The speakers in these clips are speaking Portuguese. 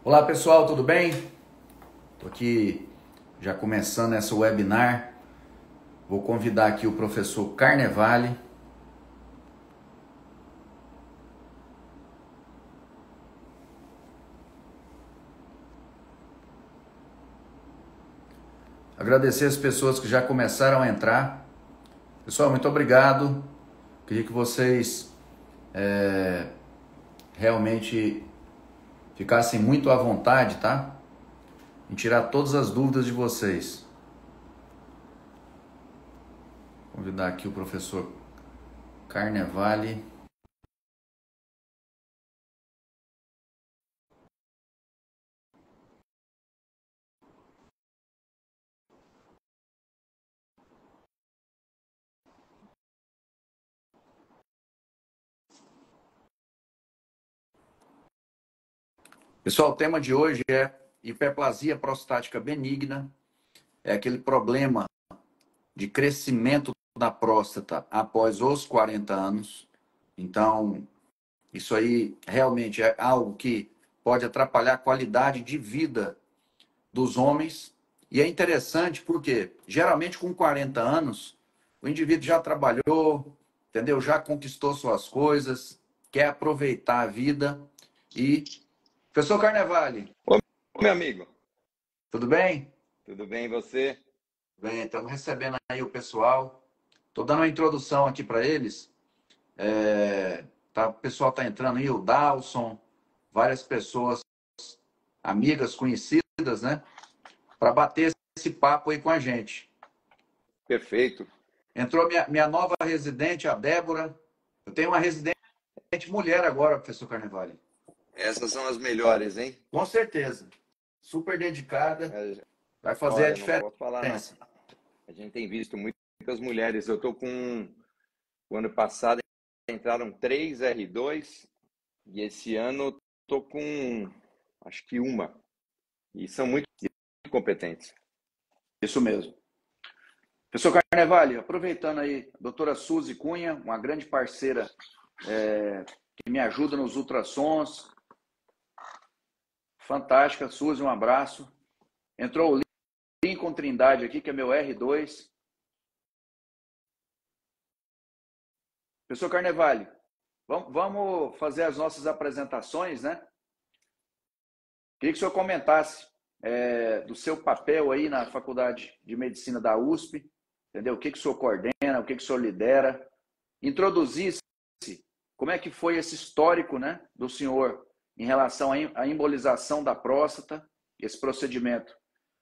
Olá pessoal, tudo bem? Estou aqui já começando essa webinar. Vou convidar aqui o professor Carnevale. Agradecer as pessoas que já começaram a entrar. Pessoal, muito obrigado. Queria que vocês realmente ficassem muito à vontade, tá? Em tirar todas as dúvidas de vocês. Vou convidar aqui o professor Carnevale. Pessoal, o tema de hoje é hiperplasia prostática benigna. É aquele problema de crescimento da próstata após os 40 anos. Então, isso aí realmente é algo que pode atrapalhar a qualidade de vida dos homens. E é interessante porque, geralmente, com 40 anos, o indivíduo já trabalhou, entendeu? Já conquistou suas coisas, quer aproveitar a vida. E, professor Carnevale, Ô, meu amigo, tudo bem? tudo bem e você? Bem, estamos recebendo aí o pessoal. Estou dando uma introdução aqui para eles. O pessoal está entrando aí, o Dalson, várias pessoas, amigas, conhecidas, né? Para bater esse papo aí com a gente. Perfeito. Entrou minha nova residente, a Débora. Eu tenho uma residente mulher agora, professor Carnevale. Essas são as melhores, hein? Com certeza. Super dedicada. É, Vai fazer a olha, não posso falar não. diferença. A gente tem visto muitas mulheres. O ano passado entraram 3 R2 e esse ano tô com, acho que uma. E são muito competentes. Isso mesmo. Professor Carnevale, aproveitando aí, a doutora Suzy Cunha, uma grande parceira que me ajuda nos ultrassons. Fantástica, Suzy, um abraço. Entrou o Lincoln Trindade aqui, que é meu R2. Professor Carnevale, vamos fazer as nossas apresentações, né? Queria que o senhor comentasse do seu papel aí na Faculdade de Medicina da USP, entendeu? O que o senhor coordena, o que o senhor lidera. Introduzisse como é que foi esse histórico, né, do senhor em relação à embolização da próstata, esse procedimento,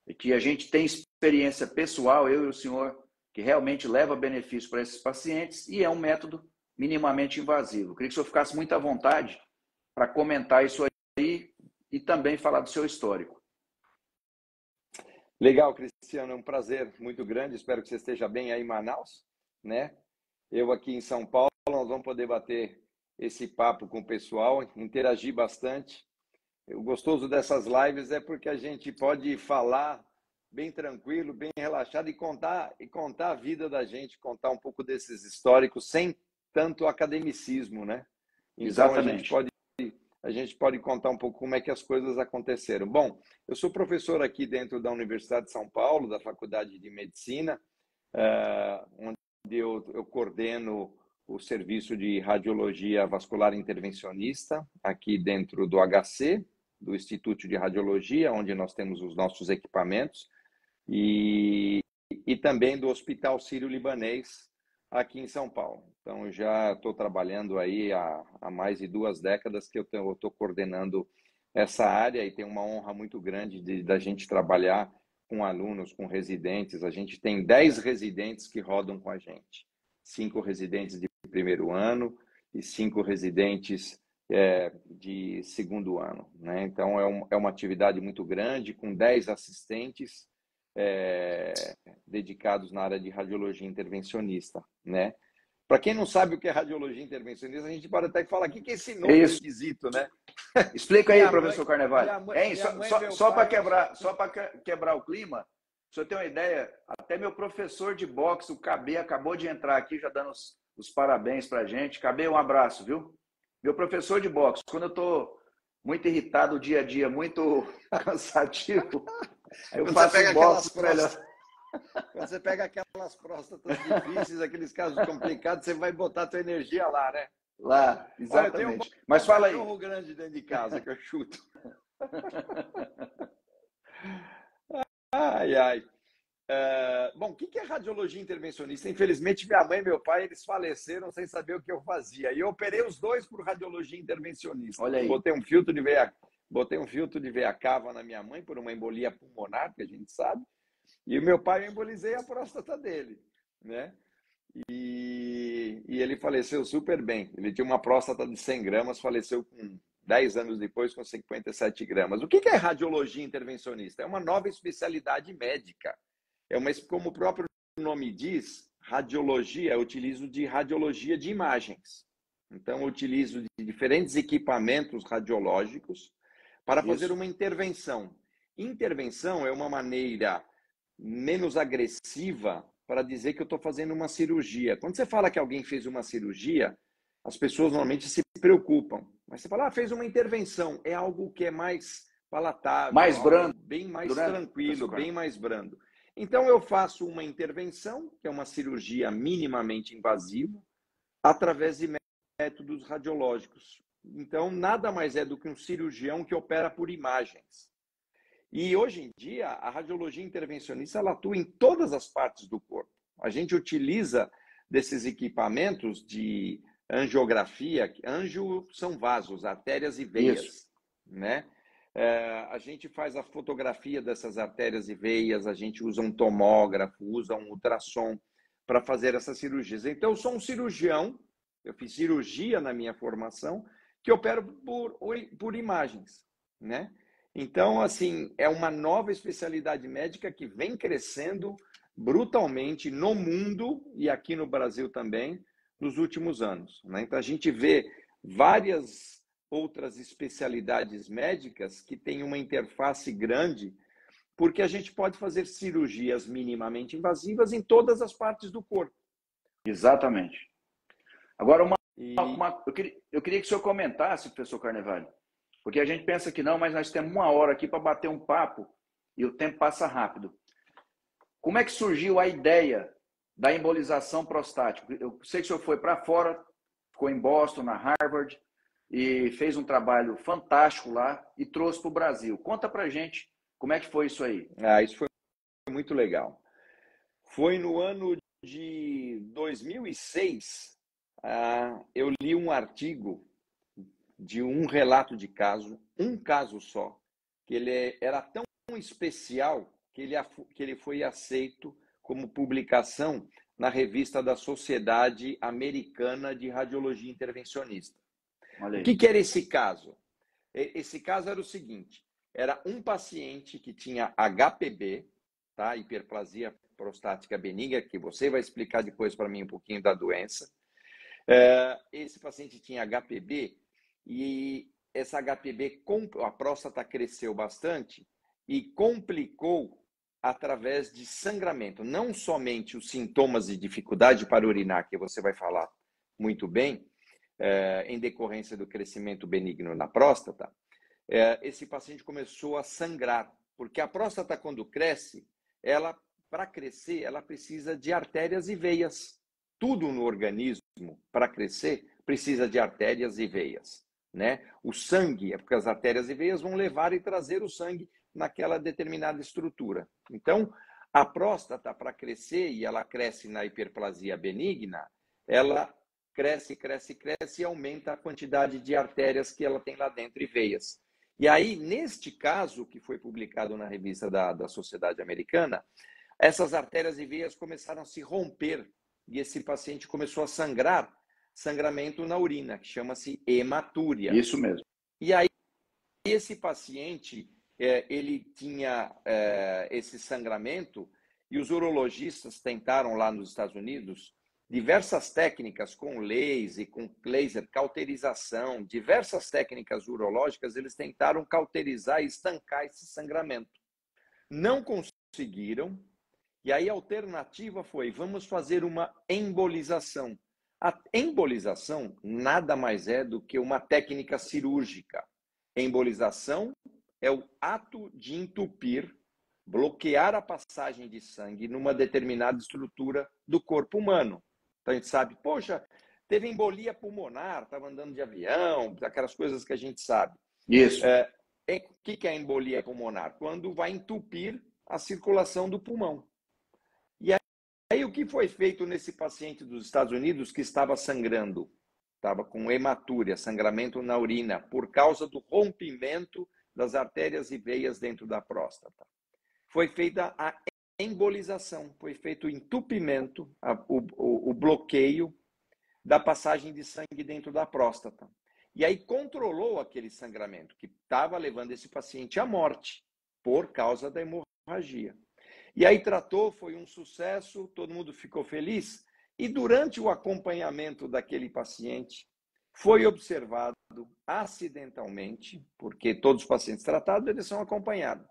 e que a gente tem experiência pessoal, eu e o senhor, que realmente leva benefício para esses pacientes e é um método minimamente invasivo. Eu queria que o senhor ficasse muito à vontade para comentar isso aí e também falar do seu histórico. Legal, Cristiano, é um prazer muito grande. Espero que você esteja bem aí em Manaus, né? Eu aqui em São Paulo, nós vamos poder bater esse papo com o pessoal, interagir bastante. O gostoso dessas lives é porque a gente pode falar bem tranquilo, bem relaxado e contar a vida da gente, contar um pouco desses históricos sem tanto academicismo, né? Então Exatamente. a gente pode contar um pouco como é que as coisas aconteceram. Bom, eu sou professor aqui dentro da Universidade de São Paulo, da Faculdade de Medicina, onde eu coordeno o serviço de radiologia vascular intervencionista aqui dentro do HC, do Instituto de Radiologia, onde nós temos os nossos equipamentos, e também do Hospital Sírio-Libanês aqui em São Paulo. Então, eu já estou trabalhando aí há mais de 2 décadas que eu estou coordenando essa área e tenho uma honra muito grande da gente trabalhar com alunos, com residentes. A gente tem 10 residentes que rodam com a gente. 5 residentes de primeiro ano e 5 residentes de segundo ano, né? Então, é uma atividade muito grande, com 10 assistentes dedicados na área de radiologia intervencionista, né? Para quem não sabe o que é radiologia intervencionista, a gente pode até falar, o que é esse nome esquisito, né? Explica aí, professor Carnevale. Só para quebrar o clima, se você tem uma ideia, até meu professor de boxe, o KB, acabou de entrar aqui, já dando os parabéns para a gente. KB, um abraço, viu? Meu professor de boxe, quando eu estou muito irritado o dia a dia, muito cansativo, eu Quando você faço pega um aquelas box melhor. próstatas, quando você pega aquelas próstatas difíceis, aqueles casos complicados, você vai botar a tua energia lá, né? Lá, Olha, eu tenho um exatamente. Mas bom fala aí. cachorro grande dentro de casa que eu chuto. Ai, ai. Bom, o que é radiologia intervencionista? Infelizmente, minha mãe e meu pai, eles faleceram sem saber o que eu fazia. E eu operei os dois por radiologia intervencionista. Olha aí. Botei um filtro de veia cava na minha mãe por uma embolia pulmonar, que a gente sabe. E o meu pai, eu embolizei a próstata dele, né? E ele faleceu super bem. Ele tinha uma próstata de 100 gramas, faleceu com 10 anos depois com 57 gramas. O que é radiologia intervencionista? É uma nova especialidade médica. Como o próprio nome diz, radiologia, eu utilizo de radiologia de imagens. Então, eu utilizo de diferentes equipamentos radiológicos para fazer uma intervenção. Intervenção é uma maneira menos agressiva para dizer que eu estou fazendo uma cirurgia. Quando você fala que alguém fez uma cirurgia, as pessoas normalmente se preocupam. Mas você fala, fez uma intervenção, é algo que é mais palatável, Mais brando, bem mais né, tranquilo, bem mais brando. Então, eu faço uma intervenção, que é uma cirurgia minimamente invasiva, através de métodos radiológicos. Então, nada mais é do que um cirurgião que opera por imagens. E hoje em dia, a radiologia intervencionista ela atua em todas as partes do corpo. A gente utiliza desses equipamentos de angiografia. Anjo são vasos, artérias e veias, né? A gente faz a fotografia dessas artérias e veias, a gente usa um tomógrafo, usa um ultrassom para fazer essas cirurgias. Então, eu sou um cirurgião, eu fiz cirurgia na minha formação, que opero por imagens, né? Então, assim, é uma nova especialidade médica que vem crescendo brutalmente no mundo e aqui no Brasil também nos últimos anos, né? Então, a gente vê várias outras especialidades médicas que têm uma interface grande, porque a gente pode fazer cirurgias minimamente invasivas em todas as partes do corpo. Exatamente. Agora, eu queria que o senhor comentasse, professor Carnevale, porque a gente pensa que não, mas nós temos 1 hora aqui para bater um papo e o tempo passa rápido. Como é que surgiu a ideia da embolização prostática? Eu sei que o senhor foi para fora, ficou em Boston, na Harvard, e fez um trabalho fantástico lá e trouxe para o Brasil. Conta para a gente como é que foi isso aí. Isso foi muito legal. Foi no ano de 2006, eu li um artigo de um relato de caso, um caso só, que ele era tão especial que ele foi aceito como publicação na revista da Sociedade Americana de Radiologia Intervencionista. O que era esse caso? Esse caso era o seguinte, era um paciente que tinha HPB, tá? Hiperplasia prostática benigna, que você vai explicar depois para mim um pouquinho da doença. Esse paciente tinha HPB e essa HPB, a próstata cresceu bastante e complicou através de sangramento. Não somente os sintomas de dificuldade para urinar, que você vai falar muito bem, em decorrência do crescimento benigno na próstata, esse paciente começou a sangrar, porque a próstata, quando cresce, para crescer, ela precisa de artérias e veias. Tudo no organismo, para crescer, precisa de artérias e veias, né? O sangue, porque as artérias e veias vão levar e trazer o sangue naquela determinada estrutura. Então, a próstata, para crescer, e ela cresce na hiperplasia benigna, ela cresce e aumenta a quantidade de artérias que ela tem lá dentro e veias. E aí, neste caso, que foi publicado na revista da Sociedade Americana, essas artérias e veias começaram a se romper e esse paciente começou a sangrar, sangramento na urina, que chama-se hematúria. Isso mesmo. E aí, esse paciente, ele tinha esse sangramento e os urologistas tentaram lá nos Estados Unidos diversas técnicas com laser, cauterização, diversas técnicas urológicas, eles tentaram cauterizar e estancar esse sangramento. Não conseguiram, e aí a alternativa foi, vamos fazer uma embolização. A embolização nada mais é do que uma técnica cirúrgica Embolização é o ato de entupir, bloquear a passagem de sangue numa determinada estrutura do corpo humano. Então a gente sabe, poxa, teve embolia pulmonar, estava andando de avião, aquelas coisas que a gente sabe. Isso. O que é a embolia pulmonar? Quando vai entupir a circulação do pulmão. E aí o que foi feito nesse paciente dos Estados Unidos que estava sangrando? Estava com hematúria, sangramento na urina, por causa do rompimento das artérias e veias dentro da próstata. Foi feita a embolização, foi feito o entupimento, o bloqueio da passagem de sangue dentro da próstata. E aí controlou aquele sangramento que estava levando esse paciente à morte por causa da hemorragia. E aí tratou, foi um sucesso, todo mundo ficou feliz. E durante o acompanhamento daquele paciente, foi observado acidentalmente, porque todos os pacientes tratados, eles são acompanhados.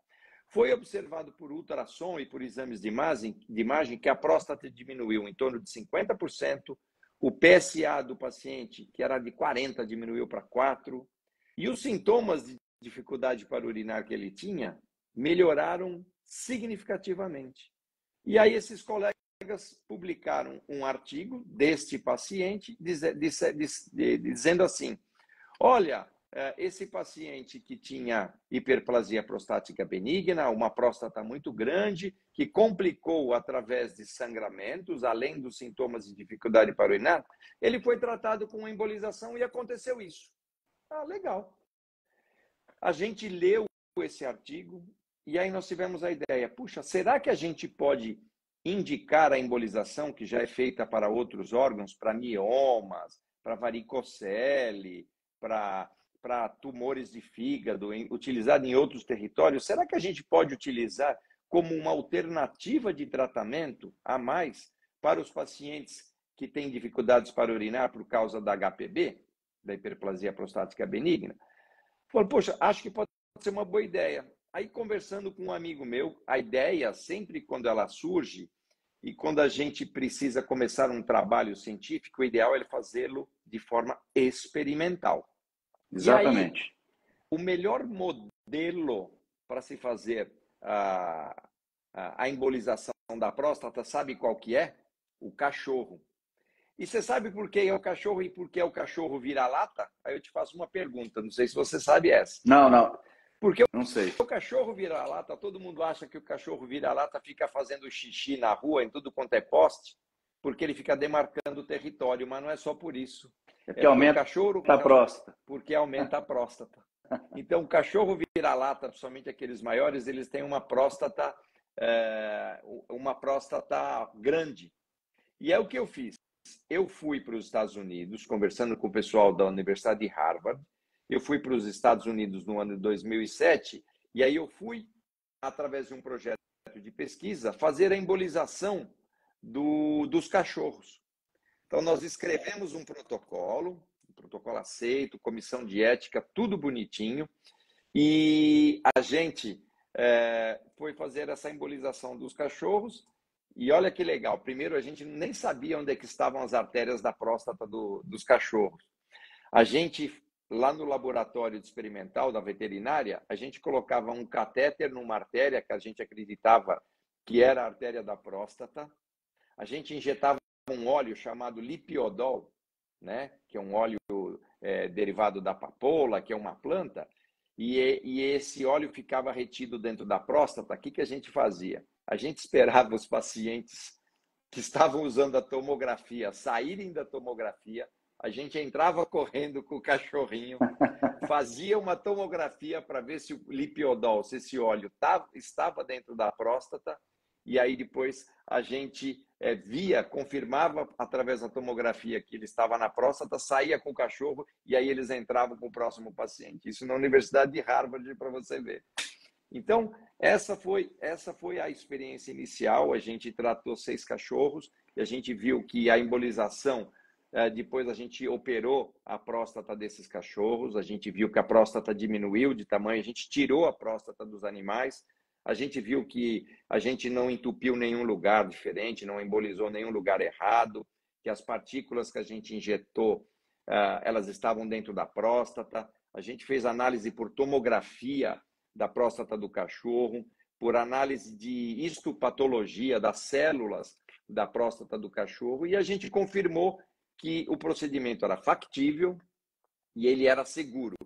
Foi observado por ultrassom e por exames de imagem que a próstata diminuiu em torno de 50%, o PSA do paciente, que era de 40, diminuiu para 4, e os sintomas de dificuldade para urinar que ele tinha melhoraram significativamente. E aí esses colegas publicaram um artigo deste paciente dizendo assim, olha, esse paciente que tinha hiperplasia prostática benigna, uma próstata muito grande, que complicou através de sangramentos, além dos sintomas de dificuldade para urinar, ele foi tratado com embolização e aconteceu isso. Ah, legal. A gente leu esse artigo e aí nós tivemos a ideia, puxa, será que a gente pode indicar a embolização, que já é feita para outros órgãos, para miomas, para varicocele, para tumores de fígado, utilizado em outros territórios? Será que a gente pode utilizar como uma alternativa de tratamento a mais para os pacientes que têm dificuldades para urinar por causa da HPB, da hiperplasia prostática benigna? Falei, poxa, acho que pode ser uma boa ideia. Aí, conversando com um amigo meu, a ideia, sempre quando ela surge, e quando a gente precisa começar um trabalho científico, o ideal é fazê-lo de forma experimental. Exatamente. E aí, o melhor modelo para se fazer a embolização da próstata, sabe qual que é? O cachorro. E você sabe por que é o cachorro e por que é o cachorro vira-lata? Aí eu te faço uma pergunta, não sei se você sabe essa. Não. Porque não sei. O cachorro vira-lata, todo mundo acha que o cachorro vira-lata fica fazendo xixi na rua, em tudo quanto é poste, porque ele fica demarcando o território, mas não é só por isso. É porque aumenta a próstata. Porque aumenta a próstata. Então, o cachorro vira-lata, principalmente aqueles maiores, eles têm uma próstata grande. E é o que eu fiz. Eu fui para os Estados Unidos, conversando com o pessoal da Universidade de Harvard. Eu fui para os Estados Unidos no ano de 2007, e aí eu fui, através de um projeto de pesquisa, fazer a embolização dos cachorros. Então, nós escrevemos um protocolo aceito, comissão de ética, tudo bonitinho, e a gente foi fazer essa embolização dos cachorros, e olha que legal, primeiro a gente nem sabia onde é que estavam as artérias da próstata dos cachorros. A gente, lá no laboratório experimental da veterinária, a gente colocava um catéter numa artéria que a gente acreditava que era a artéria da próstata. A gente injetava um óleo chamado lipiodol, né? Que é um óleo derivado da papoula, que é uma planta, e esse óleo ficava retido dentro da próstata. O que a gente fazia? A gente esperava os pacientes que estavam usando a tomografia saírem da tomografia, a gente entrava correndo com o cachorrinho, fazia uma tomografia para ver se o lipiodol, se esse óleo estava dentro da próstata, e aí depois a gente confirmava através da tomografia que ele estava na próstata, saía com o cachorro e aí eles entravam com o próximo paciente. Isso na Universidade de Harvard, para você ver. Então, essa foi a experiência inicial. A gente tratou 6 cachorros e a gente viu que a embolização, depois a gente operou a próstata desses cachorros, a gente viu que a próstata diminuiu de tamanho, a gente tirou a próstata dos animais, a gente viu que a gente não entupiu nenhum lugar diferente, não embolizou nenhum lugar errado, que as partículas que a gente injetou, elas estavam dentro da próstata. A gente fez análise por tomografia da próstata do cachorro, por análise de histopatologia das células da próstata do cachorro, e a gente confirmou que o procedimento era factível e ele era seguro.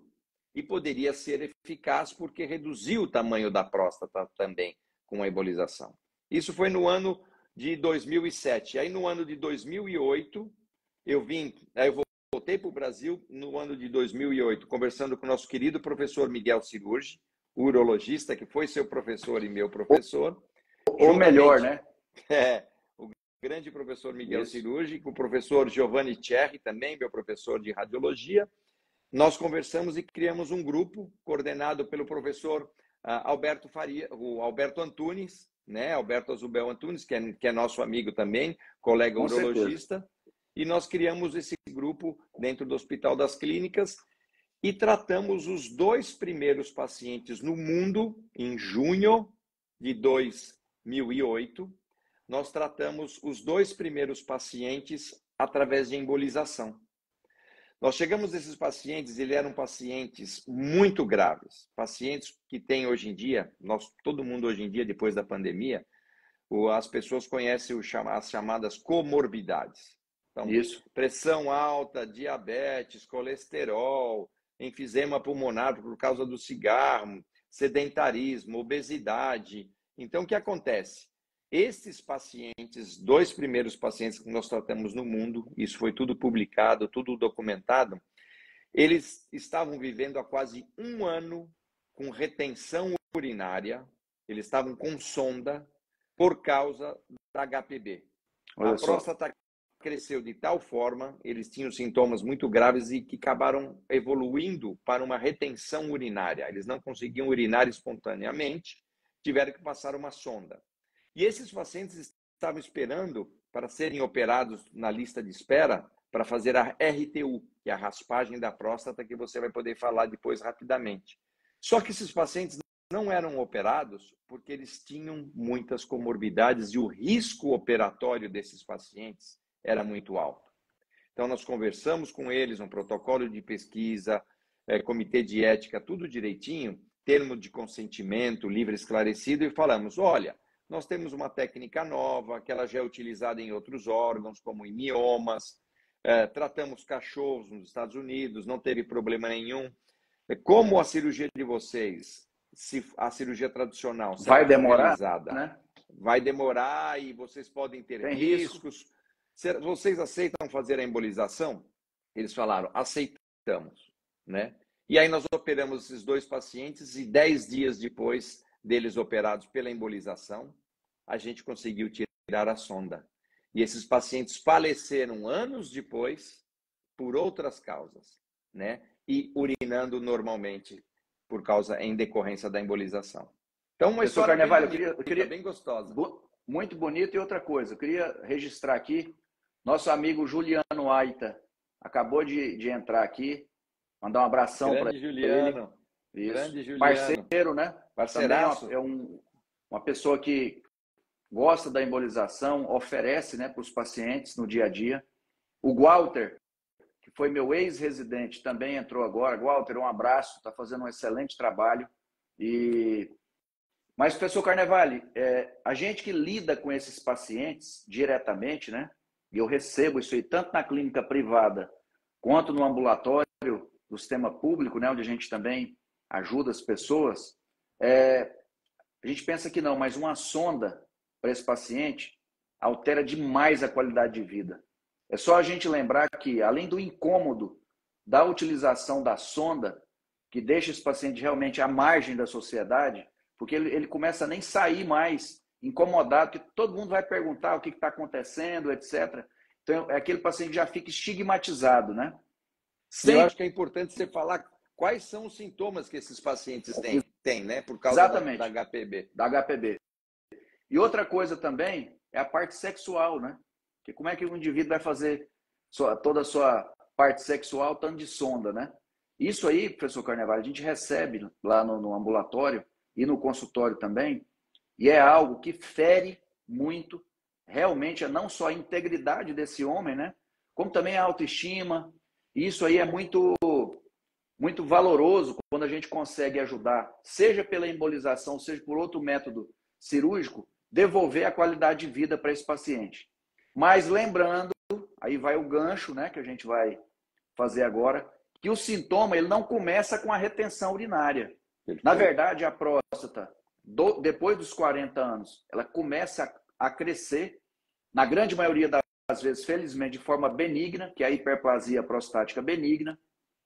E poderia ser eficaz porque reduziu o tamanho da próstata também com a embolização. Isso foi no ano de 2007. Aí no ano de 2008, eu voltei para o Brasil no ano de 2008, conversando com o nosso querido professor Miguel Cirurgi, urologista, que foi seu professor e meu professor. Ou melhor, né? O grande professor Miguel Cirurgi, com o professor Giovanni Cerri, também meu professor de radiologia. Nós conversamos e criamos um grupo coordenado pelo professor Alberto Faria, o Alberto Antunes, né? Alberto Azubel Antunes, que é nosso amigo também, colega Com urologista. certeza. E nós criamos esse grupo dentro do Hospital das Clínicas e tratamos os 2 primeiros pacientes no mundo em junho de 2008. Nós tratamos os 2 primeiros pacientes através de embolização. Nós chegamos esses pacientes, eles eram pacientes muito graves, pacientes que tem hoje em dia, todo mundo hoje em dia, depois da pandemia, as pessoas conhecem as chamadas comorbidades. Então, pressão alta, diabetes, colesterol, enfisema pulmonar por causa do cigarro, sedentarismo, obesidade. Então, o que acontece? Esses pacientes, 2 primeiros pacientes que nós tratamos no mundo, isso foi tudo publicado, tudo documentado, eles estavam vivendo há quase 1 ano com retenção urinária, eles estavam com sonda por causa da HPB. A próstata cresceu de tal forma, eles tinham sintomas muito graves e que acabaram evoluindo para uma retenção urinária. Eles não conseguiam urinar espontaneamente, tiveram que passar uma sonda. E esses pacientes estavam esperando para serem operados na lista de espera para fazer a RTU, que é a raspagem da próstata, que você vai poder falar depois rapidamente. Só que esses pacientes não eram operados porque eles tinham muitas comorbidades e o risco operatório desses pacientes era muito alto. Então, nós conversamos com eles, um protocolo de pesquisa, comitê de ética, tudo direitinho, termo de consentimento, livre esclarecido, e falamos, olha, nós temos uma técnica nova, que ela já é utilizada em outros órgãos, como em miomas, tratamos cachorros nos Estados Unidos, não teve problema nenhum. Como a cirurgia de vocês, se a cirurgia tradicional vai demorar, realizada, né? Vai demorar e vocês podem ter riscos. Vocês aceitam fazer a embolização? Eles falaram, aceitamos, né? E aí nós operamos esses 2 pacientes e 10 dias depois deles operados pela embolização, a gente conseguiu tirar a sonda. E esses pacientes faleceram anos depois por outras causas, né? E urinando normalmente em decorrência da embolização. Então, uma história Carnevale, bem gostosa. Muito bonito. E outra coisa, eu queria registrar aqui, nosso amigo Juliano Aita acabou de entrar aqui, mandar um abração para ele. Grande Juliano. Parceiro, né? Parceiraço. Também é uma pessoa que gosta da embolização, oferece, né, para os pacientes no dia a dia. O Walter, que foi meu ex-residente, também entrou agora. Walter, um abraço, está fazendo um excelente trabalho. Mas, professor Carnevale, a gente que lida com esses pacientes diretamente, né? E eu recebo isso aí tanto na clínica privada quanto no ambulatório do sistema público, né? Onde a gente também ajuda as pessoas. A gente pensa que não, mas uma sonda para esse paciente altera demais a qualidade de vida. É só a gente lembrar que, além do incômodo da utilização da sonda, que deixa esse paciente realmente à margem da sociedade, porque ele começa a nem sair mais incomodado, porque todo mundo vai perguntar o que está acontecendo, etc. Então, é aquele paciente que já fica estigmatizado, né? Eu acho que é importante você falar quais são os sintomas que esses pacientes têm, né? Por causa da HPB. Da HPB. E outra coisa também é a parte sexual, né? Que como é que o indivíduo vai fazer toda a sua parte sexual tanto de sonda, né? Isso aí, professor Carnevale, a gente recebe lá no ambulatório e no consultório também, e é algo que fere muito, realmente, não só a integridade desse homem, né? Como também a autoestima. E isso aí é muito muito valoroso quando a gente consegue ajudar, seja pela embolização, seja por outro método cirúrgico, devolver a qualidade de vida para esse paciente. Mas lembrando, aí vai o gancho, né, que a gente vai fazer agora, que o sintoma ele não começa com a retenção urinária. Perfeito. Na verdade, a próstata, depois dos 40 anos, ela começa a crescer, na grande maioria das vezes, felizmente, de forma benigna, que é a hiperplasia prostática benigna.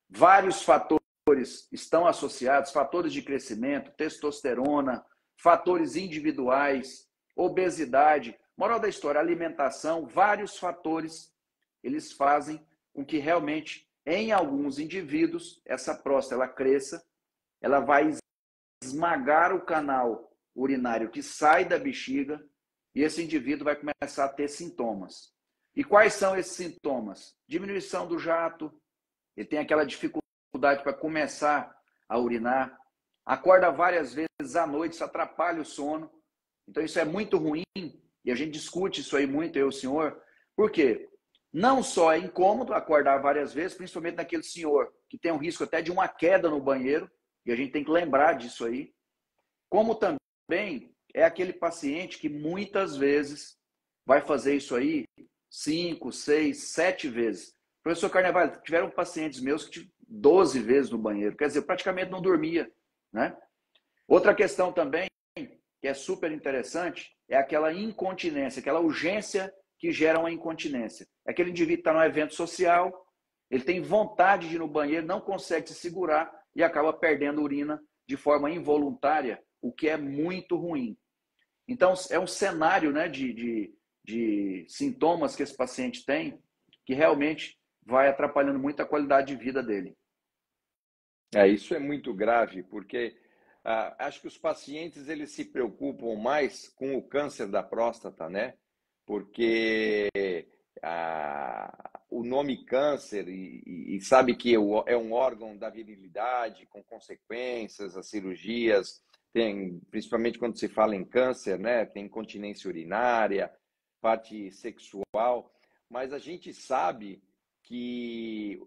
Vários fatores estão associados, fatores de crescimento, testosterona, fatores individuais, obesidade. Moral da história, alimentação, vários fatores, eles fazem com que realmente, em alguns indivíduos, essa próstata ela cresça, ela vai esmagar o canal urinário que sai da bexiga e esse indivíduo vai começar a ter sintomas. E quais são esses sintomas? Diminuição do jato, ele tem aquela dificuldade para começar a urinar, acorda várias vezes à noite, isso atrapalha o sono. Então isso é muito ruim e a gente discute isso aí muito, eu e o senhor. Por quê? Não só é incômodo acordar várias vezes, principalmente naquele senhor que tem um risco até de uma queda no banheiro, e a gente tem que lembrar disso aí, como também é aquele paciente que muitas vezes vai fazer isso aí 5, 6, 7 vezes. Professor Carnevale, tiveram pacientes meus que 12 vezes no banheiro, quer dizer, praticamente não dormia, né? Outra questão também, que é super interessante, é aquela incontinência, aquela urgência que gera uma incontinência. Aquele indivíduo está num evento social, ele tem vontade de ir no banheiro, não consegue se segurar e acaba perdendo urina de forma involuntária, o que é muito ruim. Então, é um cenário, né, de sintomas que esse paciente tem que realmente vai atrapalhando muito a qualidade de vida dele. Isso é muito grave, porque acho que os pacientes eles se preocupam mais com o câncer da próstata, né? Porque o nome câncer, e sabe que é um órgão da virilidade, com consequências, as cirurgias, tem, principalmente quando se fala em câncer, né? Tem incontinência urinária, parte sexual, mas a gente sabe que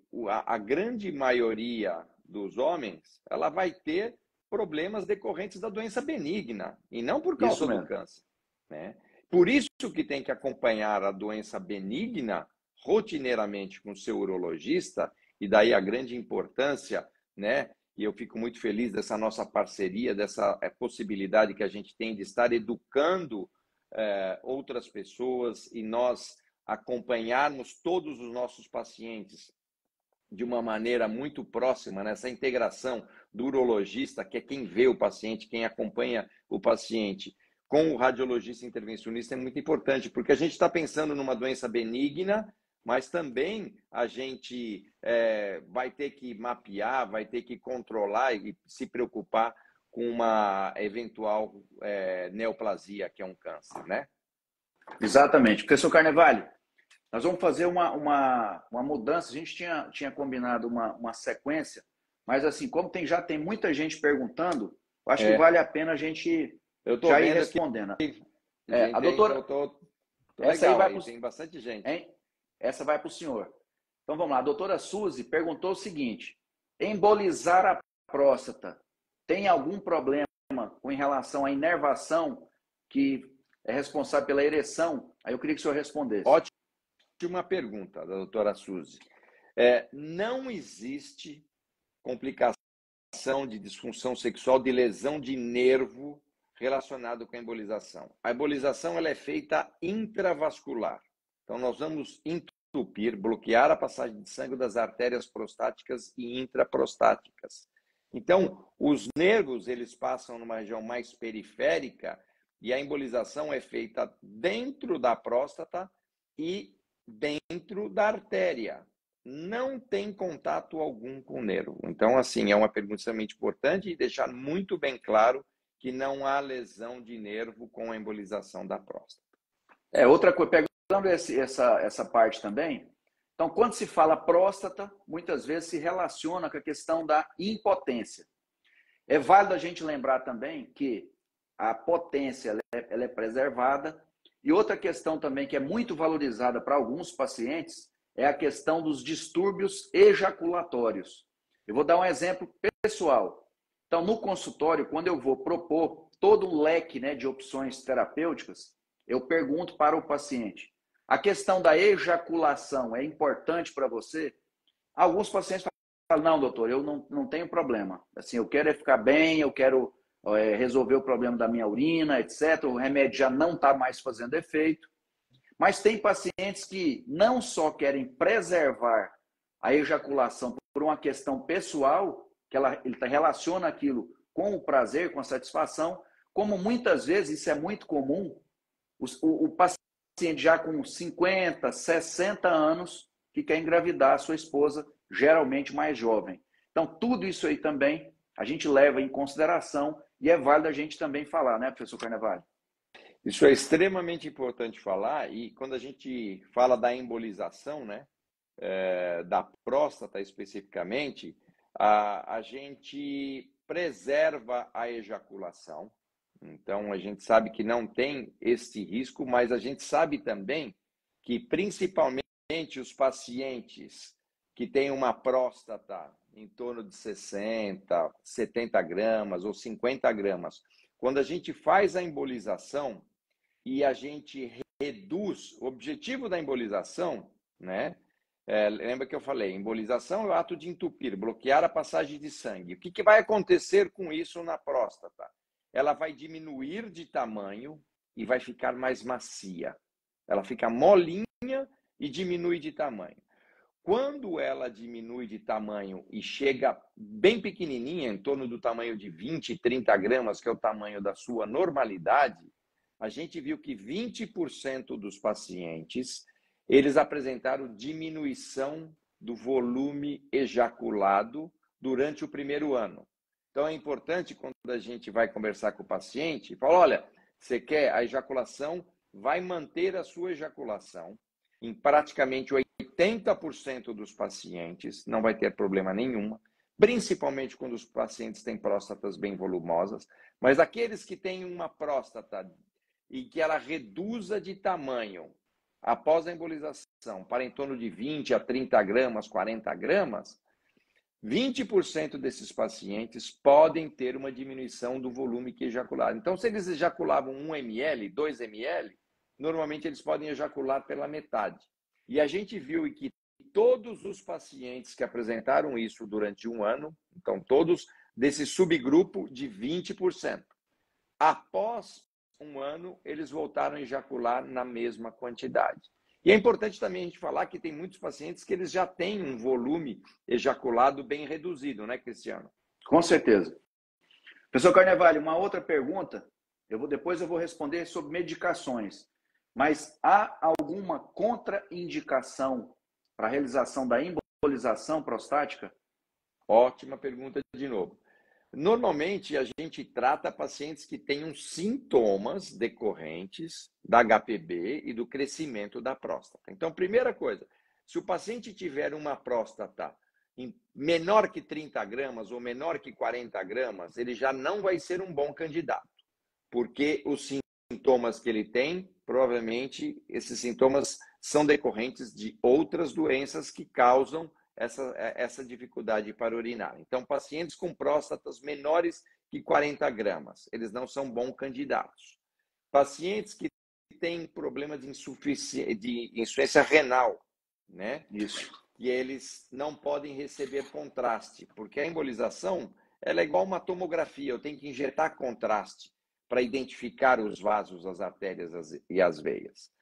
a grande maioria dos homens, ela vai ter problemas decorrentes da doença benigna, e não por causa do câncer, né? Por isso que tem que acompanhar a doença benigna rotineiramente com o seu urologista, e daí a grande importância, né? E eu fico muito feliz dessa nossa parceria, dessa possibilidade que a gente tem de estar educando outras pessoas e nós acompanharmos todos os nossos pacientes de uma maneira muito próxima, nessa integração do urologista, que é quem vê o paciente, quem acompanha o paciente, com o radiologista intervencionista é muito importante, porque a gente está pensando numa doença benigna, mas também a gente vai ter que mapear, vai ter que controlar e se preocupar com uma eventual neoplasia, que é um câncer, né? Exatamente. Professor Carnevale, nós vamos fazer uma mudança. A gente tinha combinado uma sequência, mas assim, como já tem muita gente perguntando, eu acho que vale a pena a gente já ir respondendo. A doutora... essa aí vai tem bastante gente. Hein? Essa vai para o senhor. Então vamos lá. A doutora Suzy perguntou o seguinte: embolizar a próstata tem algum problema com relação à inervação que é responsável pela ereção? Aí eu queria que o senhor respondesse. Ótima pergunta da doutora Suzy. Não existe complicação de disfunção sexual, de lesão de nervo relacionado com a embolização. A embolização ela é feita intravascular. Então, nós vamos entupir, bloquear a passagem de sangue das artérias prostáticas e intraprostáticas. Então, os nervos eles passam numa região mais periférica e a embolização é feita dentro da próstata e dentro da artéria. Não tem contato algum com o nervo. Então, assim, é uma pergunta extremamente importante e deixar muito bem claro que não há lesão de nervo com a embolização da próstata. Outra coisa, pegando essa parte também, então, quando se fala próstata, muitas vezes se relaciona com a questão da impotência. É válido a gente lembrar também que a potência ela é preservada. E outra questão também que é muito valorizada para alguns pacientes é a questão dos distúrbios ejaculatórios. Eu vou dar um exemplo pessoal. Então, no consultório, quando eu vou propor todo um leque, né, de opções terapêuticas, eu pergunto para o paciente: a questão da ejaculação é importante para você? Alguns pacientes falam: não, doutor, eu não tenho problema. Assim, eu quero é ficar bem, eu quero resolver o problema da minha urina, etc. O remédio já não está mais fazendo efeito. Mas tem pacientes que não só querem preservar a ejaculação por uma questão pessoal, que ele relaciona aquilo com o prazer, com a satisfação, como muitas vezes, isso é muito comum, o paciente já com 50, 60 anos, que quer engravidar a sua esposa, geralmente mais jovem. Então, tudo isso aí também a gente leva em consideração e é válido a gente também falar, né, professor Carnevale? Isso é extremamente importante falar, e quando a gente fala da embolização, né, da próstata especificamente, a gente preserva a ejaculação. Então, a gente sabe que não tem esse risco, mas a gente sabe também que, principalmente, os pacientes que têm uma próstata em torno de 60, 70 gramas ou 50 gramas, quando a gente faz a embolização e a gente reduz, o objetivo da embolização, né? Lembra que eu falei, embolização é o ato de entupir, bloquear a passagem de sangue. O que vai acontecer com isso na próstata? Ela vai diminuir de tamanho e vai ficar mais macia. Ela fica molinha e diminui de tamanho. Quando ela diminui de tamanho e chega bem pequenininha, em torno do tamanho de 20, 30 gramas, que é o tamanho da sua normalidade, a gente viu que 20% dos pacientes, eles apresentaram diminuição do volume ejaculado durante o primeiro ano. Então, é importante, quando a gente vai conversar com o paciente, falar: olha, você quer a ejaculação, vai manter a sua ejaculação. Em praticamente 80% dos pacientes, não vai ter problema nenhum, principalmente quando os pacientes têm próstatas bem volumosas, mas aqueles que têm uma próstata e que ela reduza de tamanho após a embolização para em torno de 20 a 30 gramas, 40 gramas, 20% desses pacientes podem ter uma diminuição do volume que ejacularam. Então, se eles ejaculavam 1 ml, 2 ml, normalmente eles podem ejacular pela metade. E a gente viu que todos os pacientes que apresentaram isso durante um ano, então todos desse subgrupo de 20%, após um ano, eles voltaram a ejacular na mesma quantidade. E é importante também a gente falar que tem muitos pacientes que eles já têm um volume ejaculado bem reduzido, né, Cristiano? Com certeza. Professor Carnevale, uma outra pergunta, depois eu vou responder sobre medicações, mas há alguma contraindicação para a realização da embolização prostática? Ótima pergunta de novo. Normalmente, a gente trata pacientes que tenham sintomas decorrentes da HPB e do crescimento da próstata. Então, primeira coisa, se o paciente tiver uma próstata menor que 30 gramas ou menor que 40 gramas, ele já não vai ser um bom candidato, porque os sintomas que ele tem, provavelmente, esses sintomas são decorrentes de outras doenças que causam essa dificuldade para urinar. Então, pacientes com próstatas menores que 40 gramas, eles não são bons candidatos. Pacientes que têm problema de insuficiência renal, né? Isso. E eles não podem receber contraste, porque a embolização ela é igual uma tomografia, eu tenho que injetar contraste para identificar os vasos, as artérias e as veias.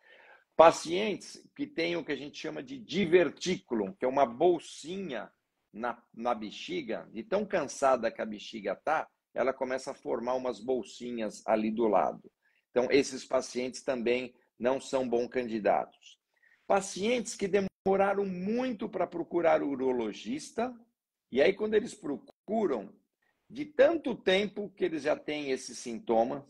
Pacientes que têm o que a gente chama de divertículum, que é uma bolsinha na bexiga, de tão cansada que a bexiga está, ela começa a formar umas bolsinhas ali do lado. Então, esses pacientes também não são bons candidatos. Pacientes que demoraram muito para procurar o urologista, e aí quando eles procuram, de tanto tempo que eles já têm esses sintomas,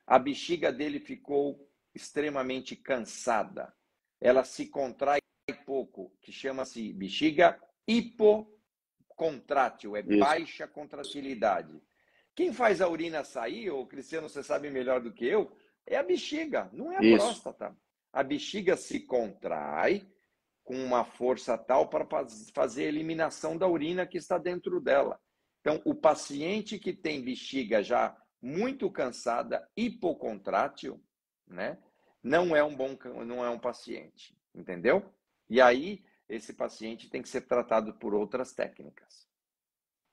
a bexiga dele ficou extremamente cansada. Ela se contrai pouco, que chama-se bexiga hipocontrátil, é baixa contratilidade. Quem faz a urina sair, ou Cristiano, você sabe melhor do que eu, é a bexiga, não é a próstata. A bexiga se contrai, com uma força tal para fazer a eliminação da urina que está dentro dela. Então, o paciente que tem bexiga já muito cansada, hipocontrátil, né, não é um paciente, entendeu? E aí, esse paciente tem que ser tratado por outras técnicas.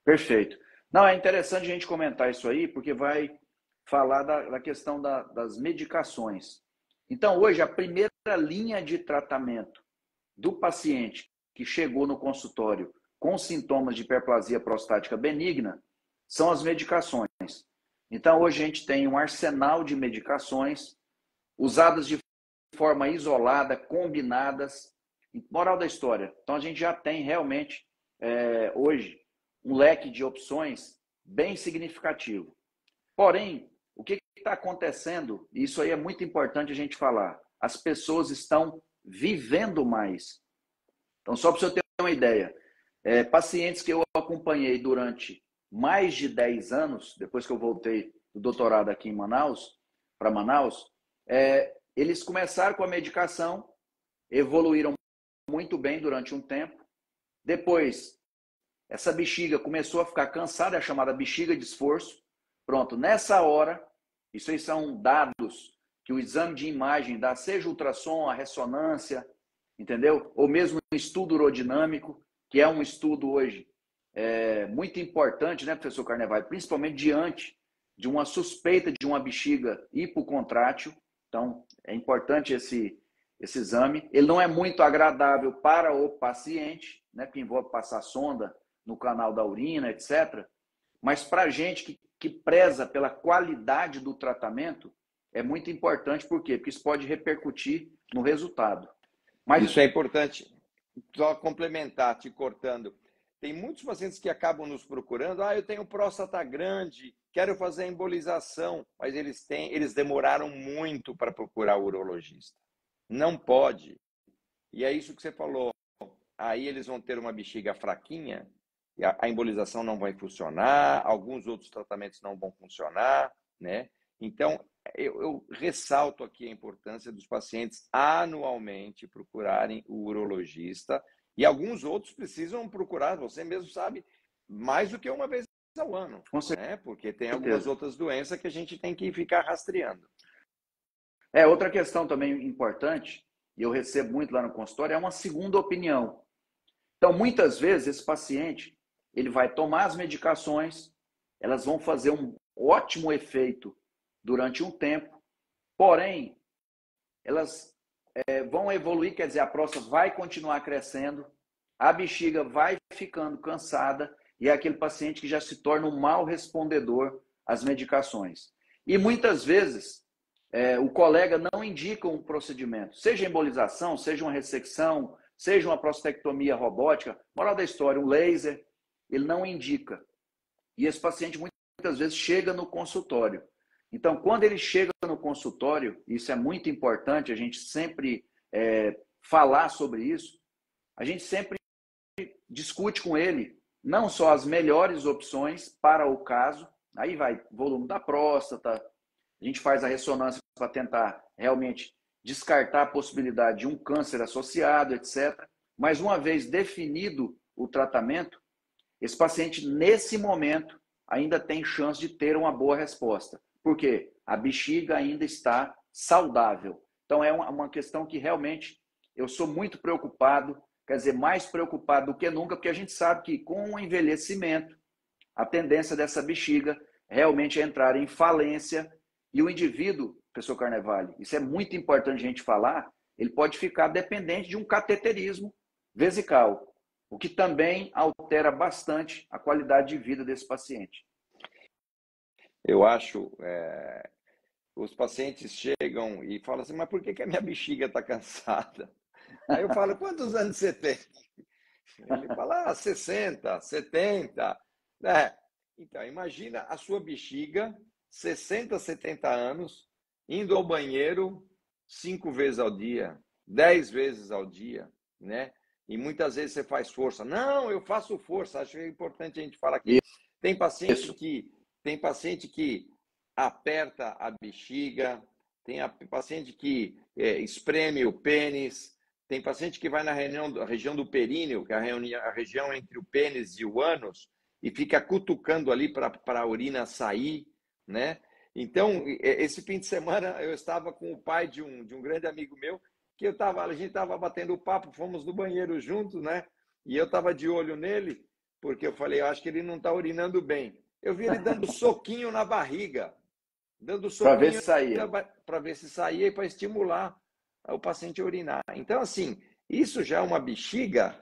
Perfeito. Não, é interessante a gente comentar isso aí, porque vai falar da questão das medicações. Então, hoje, a primeira linha de tratamento do paciente que chegou no consultório com sintomas de hiperplasia prostática benigna são as medicações. Então, hoje a gente tem um arsenal de medicações usadas de forma isolada, combinadas. Moral da história. Então, a gente já tem realmente, hoje, um leque de opções bem significativo. Porém, o que está acontecendo, e isso aí é muito importante a gente falar, as pessoas estão vivendo mais. Então, só para você ter uma ideia, pacientes que eu acompanhei durante mais de 10 anos, depois que eu voltei do doutorado aqui em Manaus, para Manaus, eles começaram com a medicação, evoluíram muito bem durante um tempo. Depois, essa bexiga começou a ficar cansada, é a chamada bexiga de esforço. Pronto, nessa hora, isso aí são dados que o exame de imagem dá, seja ultrassom, a ressonância, entendeu? Ou mesmo um estudo urodinâmico, que é um estudo hoje muito importante, né, professor Carnevale? Principalmente diante de uma suspeita de uma bexiga hipocontrátil. Então, é importante esse exame. Ele não é muito agradável para o paciente, né, que envolve passar sonda no canal da urina, etc. Mas para a gente que preza pela qualidade do tratamento, é muito importante. Por quê? Porque isso pode repercutir no resultado. Mas isso é importante. Só complementar, te cortando. Tem muitos pacientes que acabam nos procurando. Eu tenho próstata grande, quero fazer a embolização, mas eles demoraram muito para procurar o urologista. Não pode. E é isso que você falou. Aí eles vão ter uma bexiga fraquinha, e a embolização não vai funcionar, alguns outros tratamentos não vão funcionar, né? Então, eu ressalto aqui a importância dos pacientes anualmente procurarem o urologista, e alguns outros precisam procurar, você mesmo sabe, mais do que uma vez ao ano, né? Porque tem algumas outras doenças que a gente tem que ficar rastreando. Outra questão também importante, e eu recebo muito lá no consultório, é uma segunda opinião. Então, muitas vezes, esse paciente ele vai tomar as medicações, elas vão fazer um ótimo efeito durante um tempo, porém, elas vão evoluir, quer dizer, a próstata vai continuar crescendo, a bexiga vai ficando cansada, e é aquele paciente que já se torna um mau respondedor às medicações. E muitas vezes, o colega não indica um procedimento, seja embolização, seja uma ressecção, seja uma prostatectomia robótica, moral da história, um laser, ele não indica. E esse paciente muitas vezes chega no consultório. Então, quando ele chega no consultório, isso é muito importante, a gente sempre falar sobre isso, a gente sempre discute com ele não só as melhores opções para o caso, aí vai volume da próstata, a gente faz a ressonância para tentar realmente descartar a possibilidade de um câncer associado, etc. Mas uma vez definido o tratamento, esse paciente, nesse momento, ainda tem chance de ter uma boa resposta. Por quê? A bexiga ainda está saudável. Então, é uma questão que realmente eu sou muito preocupado, quer dizer, mais preocupado do que nunca, porque a gente sabe que com o envelhecimento, a tendência dessa bexiga realmente é entrar em falência e o indivíduo, professor Carnevale, isso é muito importante a gente falar, ele pode ficar dependente de um cateterismo vesical, o que também altera bastante a qualidade de vida desse paciente. Eu acho, os pacientes chegam e falam assim, mas por que a minha bexiga está cansada? Aí eu falo, quantos anos você tem? Ele fala, 60, 70. Então, imagina a sua bexiga, 60, 70 anos, indo ao banheiro 5 vezes ao dia, 10 vezes ao dia, né? E muitas vezes você faz força. Não, eu faço força. Acho que é importante a gente falar aqui. Tem paciente que aperta a bexiga, tem paciente que espreme o pênis, Tem paciente que vai na região do períneo, que é a região entre o pênis e o ânus, e fica cutucando ali para a urina sair, né? Então, esse fim de semana eu estava com o pai de um grande amigo meu, que a gente estava batendo papo, fomos no banheiro juntos, né? E eu estava de olho nele, porque eu falei, eu acho que ele não está urinando bem. Eu vi ele dando soquinho na barriga, dando Para ver soquinho se saía. para ver se saía e para estimular o paciente a urinar. Então, assim, isso já é uma bexiga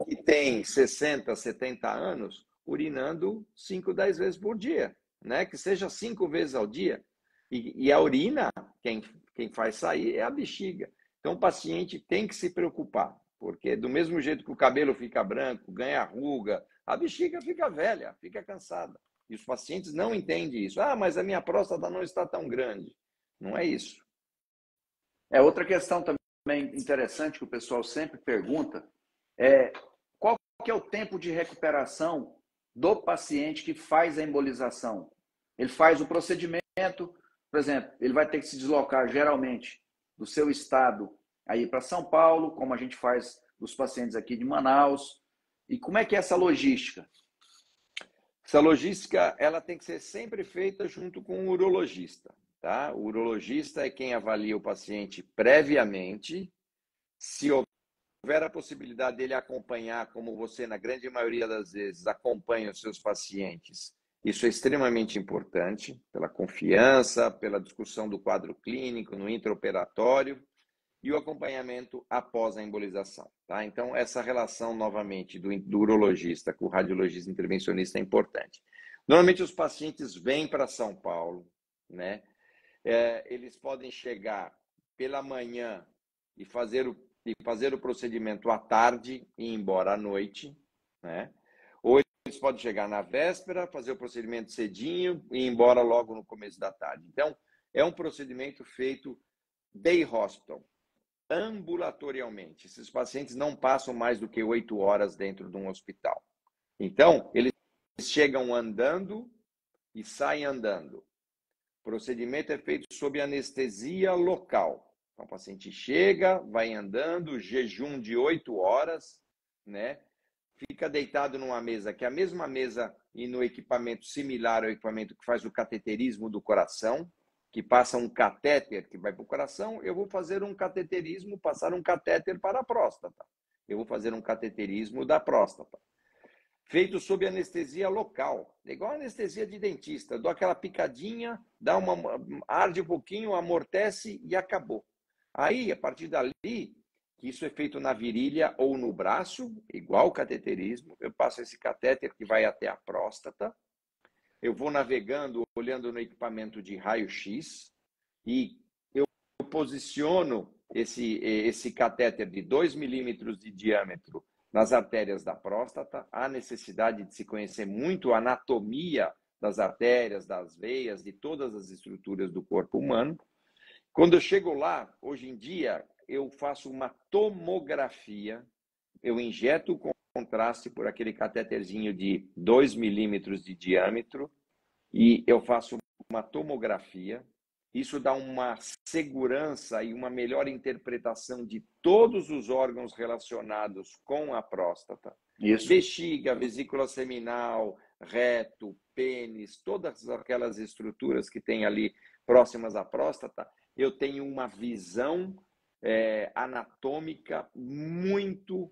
que tem 60, 70 anos, urinando 5, 10 vezes por dia, né? Que seja 5 vezes ao dia. E a urina, quem faz sair é a bexiga. Então, o paciente tem que se preocupar, porque do mesmo jeito que o cabelo fica branco, ganha ruga, a bexiga fica velha, fica cansada. E os pacientes não entendem isso. Ah, mas a minha próstata não está tão grande. Não é isso. Outra questão também interessante que o pessoal sempre pergunta é qual que é o tempo de recuperação do paciente que faz a embolização. Ele faz o procedimento, por exemplo, ele vai ter que se deslocar geralmente do seu estado aí para São Paulo, como a gente faz dos pacientes aqui de Manaus. E como é que é essa logística? Essa logística, ela tem que ser sempre feita junto com o urologista, tá? O urologista é quem avalia o paciente previamente. Se houver a possibilidade dele acompanhar, como você, na grande maioria das vezes, acompanha os seus pacientes, isso é extremamente importante, pela confiança, pela discussão do quadro clínico, no intraoperatório, e o acompanhamento após a embolização. Tá? Então, essa relação, novamente, do urologista com o radiologista intervencionista é importante. Normalmente, os pacientes vêm para São Paulo, né? Eles podem chegar pela manhã e fazer o procedimento à tarde e ir embora à noite, né? Ou eles podem chegar na véspera, fazer o procedimento cedinho e ir embora logo no começo da tarde. Então, é um procedimento feito day hospital, ambulatorialmente. Esses pacientes não passam mais do que 8 horas dentro de um hospital. Então, eles chegam andando e saem andando. O procedimento é feito sob anestesia local. Então, o paciente chega, vai andando, jejum de 8 horas, né? Fica deitado numa mesa, que é a mesma mesa e no equipamento similar ao equipamento que faz o cateterismo do coração, que passa um catéter que vai para o coração. Eu vou fazer um cateterismo, passar um catéter para a próstata. Eu vou fazer um cateterismo da próstata. Feito sob anestesia local, igual anestesia de dentista. Dou aquela picadinha, arde um pouquinho, amortece e acabou. Aí, a partir dali, que isso é feito na virilha ou no braço, igual o cateterismo, eu passo esse catéter que vai até a próstata, eu vou navegando, olhando no equipamento de raio-x e eu posiciono esse catéter de 2 milímetros de diâmetro nas artérias da próstata. Há necessidade de se conhecer muito a anatomia das artérias, das veias, de todas as estruturas do corpo humano. Quando eu chego lá, hoje em dia, eu faço uma tomografia, eu injeto o contraste por aquele catéterzinho de 2 milímetros de diâmetro e eu faço uma tomografia. Isso dá uma segurança e uma melhor interpretação de todos os órgãos relacionados com a próstata. Isso. Bexiga, vesícula seminal, reto, pênis, todas aquelas estruturas que tem ali próximas à próstata, eu tenho uma visão anatômica muito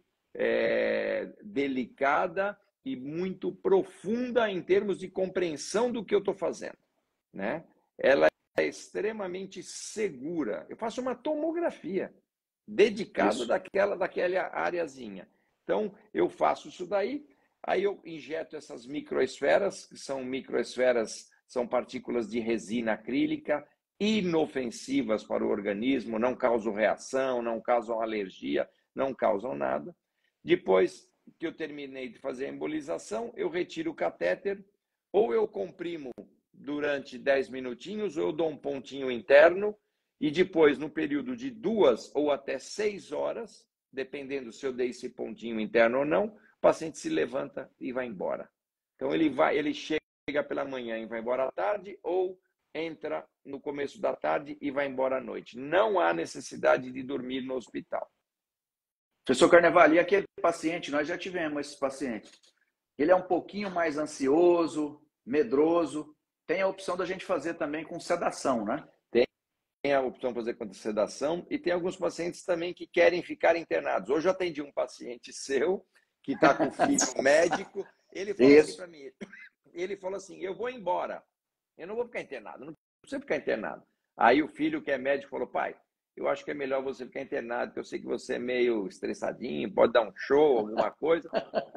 delicada e muito profunda em termos de compreensão do que eu estou fazendo, né? Ela é extremamente segura. Eu faço uma tomografia dedicada daquela areazinha. Então, eu faço isso daí, aí eu injeto essas microesferas, que são microesferas, são partículas de resina acrílica, inofensivas para o organismo, não causam reação, não causam alergia, não causam nada. Depois que eu terminei de fazer a embolização, eu retiro o catéter, ou eu comprimo durante 10 minutinhos, ou eu dou um pontinho interno, e depois, no período de 2 ou até 6 horas, dependendo se eu dei esse pontinho interno ou não, o paciente se levanta e vai embora. Então, ele chega pela manhã e vai embora à tarde, ou entra no começo da tarde e vai embora à noite. Não há necessidade de dormir no hospital. Professor Carnevale, e aquele paciente, nós já tivemos esse paciente. Ele é um pouquinho mais ansioso, medroso. Tem a opção da gente fazer também com sedação, né? Tem a opção de fazer com sedação e tem alguns pacientes também que querem ficar internados. Hoje eu atendi um paciente seu que está com o filho médico. Ele falou assim para mim, ele falou assim, eu vou embora, eu não vou ficar internado, não precisa ficar internado. Aí o filho que é médico falou, pai, eu acho que é melhor você ficar internado, porque eu sei que você é meio estressadinho, pode dar um show, alguma coisa.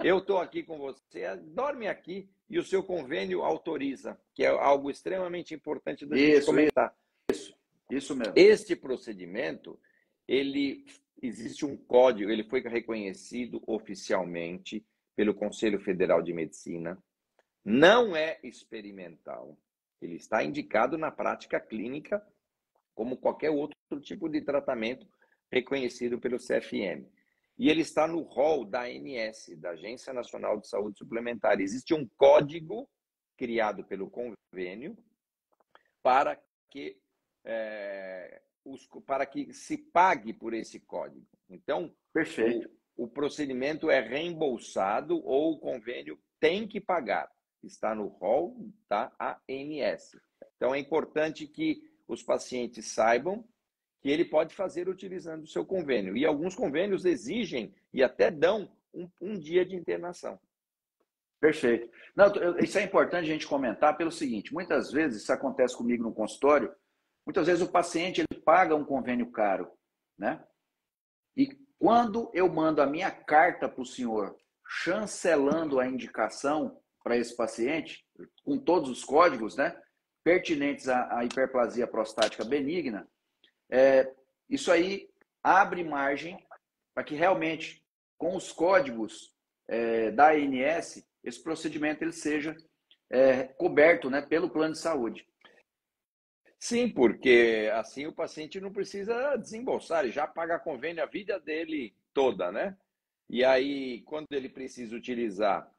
Eu estou aqui com você, dorme aqui e o seu convênio autoriza, que é algo extremamente importante da gente comentar. Isso mesmo. Este procedimento, existe um código, ele foi reconhecido oficialmente pelo Conselho Federal de Medicina, não é experimental, ele está indicado na prática clínica como qualquer outro tipo de tratamento reconhecido pelo CFM. E ele está no rol da ANS, da Agência Nacional de Saúde Suplementar. Existe um código criado pelo convênio para que se pague por esse código. Então, perfeito. O procedimento é reembolsado ou o convênio tem que pagar. Está no rol da ANS. Então, é importante que os pacientes saibam que ele pode fazer utilizando o seu convênio. E alguns convênios exigem e até dão um dia de internação. Perfeito. Não, isso é importante a gente comentar pelo seguinte, muitas vezes, isso acontece comigo no consultório, muitas vezes o paciente ele paga um convênio caro, né? E quando eu mando a minha carta para o senhor chancelando a indicação para esse paciente, com todos os códigos, né, pertinentes à hiperplasia prostática benigna, isso aí abre margem para que realmente, com os códigos da ANS, esse procedimento ele seja coberto, né, pelo plano de saúde. Sim, porque assim o paciente não precisa desembolsar, ele já paga convênio a vida dele toda, né? E aí, quando ele precisa utilizar,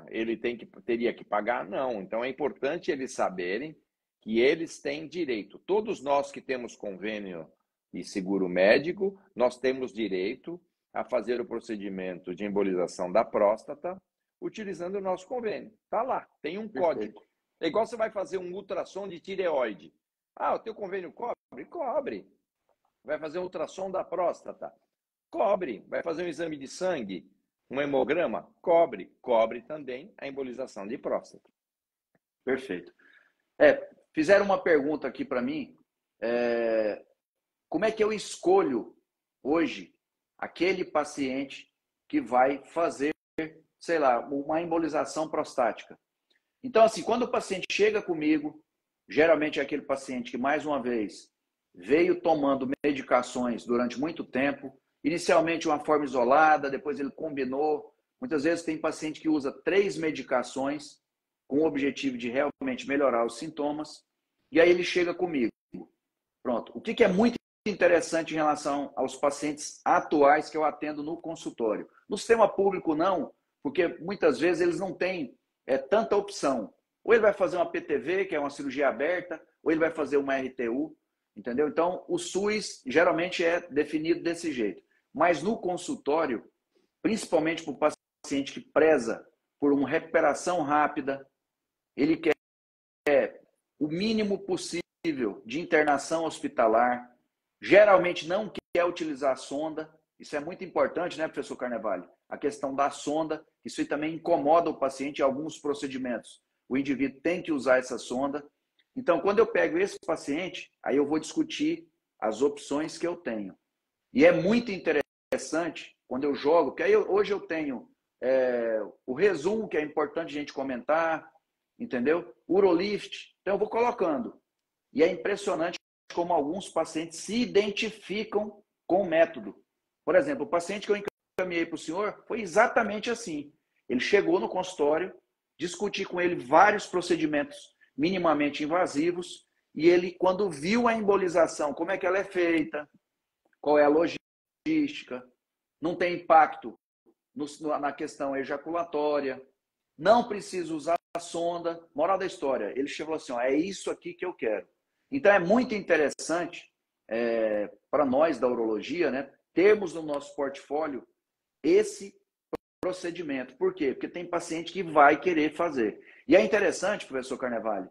ele teria que pagar? Não. Então, é importante eles saberem que eles têm direito. Todos nós que temos convênio e seguro médico, nós temos direito a fazer o procedimento de embolização da próstata utilizando o nosso convênio. Está lá, tem um código. É igual você vai fazer um ultrassom de tireoide. Ah, o teu convênio cobre? Cobre. Vai fazer um ultrassom da próstata? Cobre. Vai fazer um exame de sangue? Um hemograma? Cobre. Cobre também a embolização de próstata. Perfeito. Fizeram uma pergunta aqui para mim. Como é que eu escolho hoje aquele paciente que vai fazer, sei lá, uma embolização prostática? Então, assim, quando o paciente chega comigo, geralmente é aquele paciente que, mais uma vez, veio tomando medicações durante muito tempo, inicialmente uma forma isolada, depois ele combinou. Muitas vezes tem paciente que usa 3 medicações com o objetivo de realmente melhorar os sintomas, e aí ele chega comigo. Pronto. O que é muito interessante em relação aos pacientes atuais que eu atendo no consultório? No sistema público, não, porque muitas vezes eles não têm tanta opção. Ou ele vai fazer uma PTV, que é uma cirurgia aberta, ou ele vai fazer uma RTU, entendeu? Então, o SUS geralmente é definido desse jeito. Mas no consultório, principalmente para o paciente que preza por uma recuperação rápida, ele quer o mínimo possível de internação hospitalar, geralmente não quer utilizar a sonda. Isso é muito importante, né, professor Carnevale? A questão da sonda, isso também incomoda o paciente em alguns procedimentos. O indivíduo tem que usar essa sonda. Então, quando eu pego esse paciente, aí eu vou discutir as opções que eu tenho. E é muito interessante quando eu jogo, porque aí hoje eu tenho o resumo, que é importante a gente comentar, entendeu? Urolift. Então, eu vou colocando. E é impressionante como alguns pacientes se identificam com o método. Por exemplo, o paciente que eu encaminhei para o senhor foi exatamente assim. Ele chegou no consultório, discuti com ele vários procedimentos minimamente invasivos, e ele, quando viu a embolização, como é que ela é feita, qual é a logística, não tem impacto na questão ejaculatória, não precisa usar a sonda. Moral da história, ele chegou assim, é isso aqui que eu quero. Então é muito interessante para nós da urologia, né, termos no nosso portfólio esse procedimento. Por quê? Porque tem paciente que vai querer fazer. E é interessante, professor Carnevale,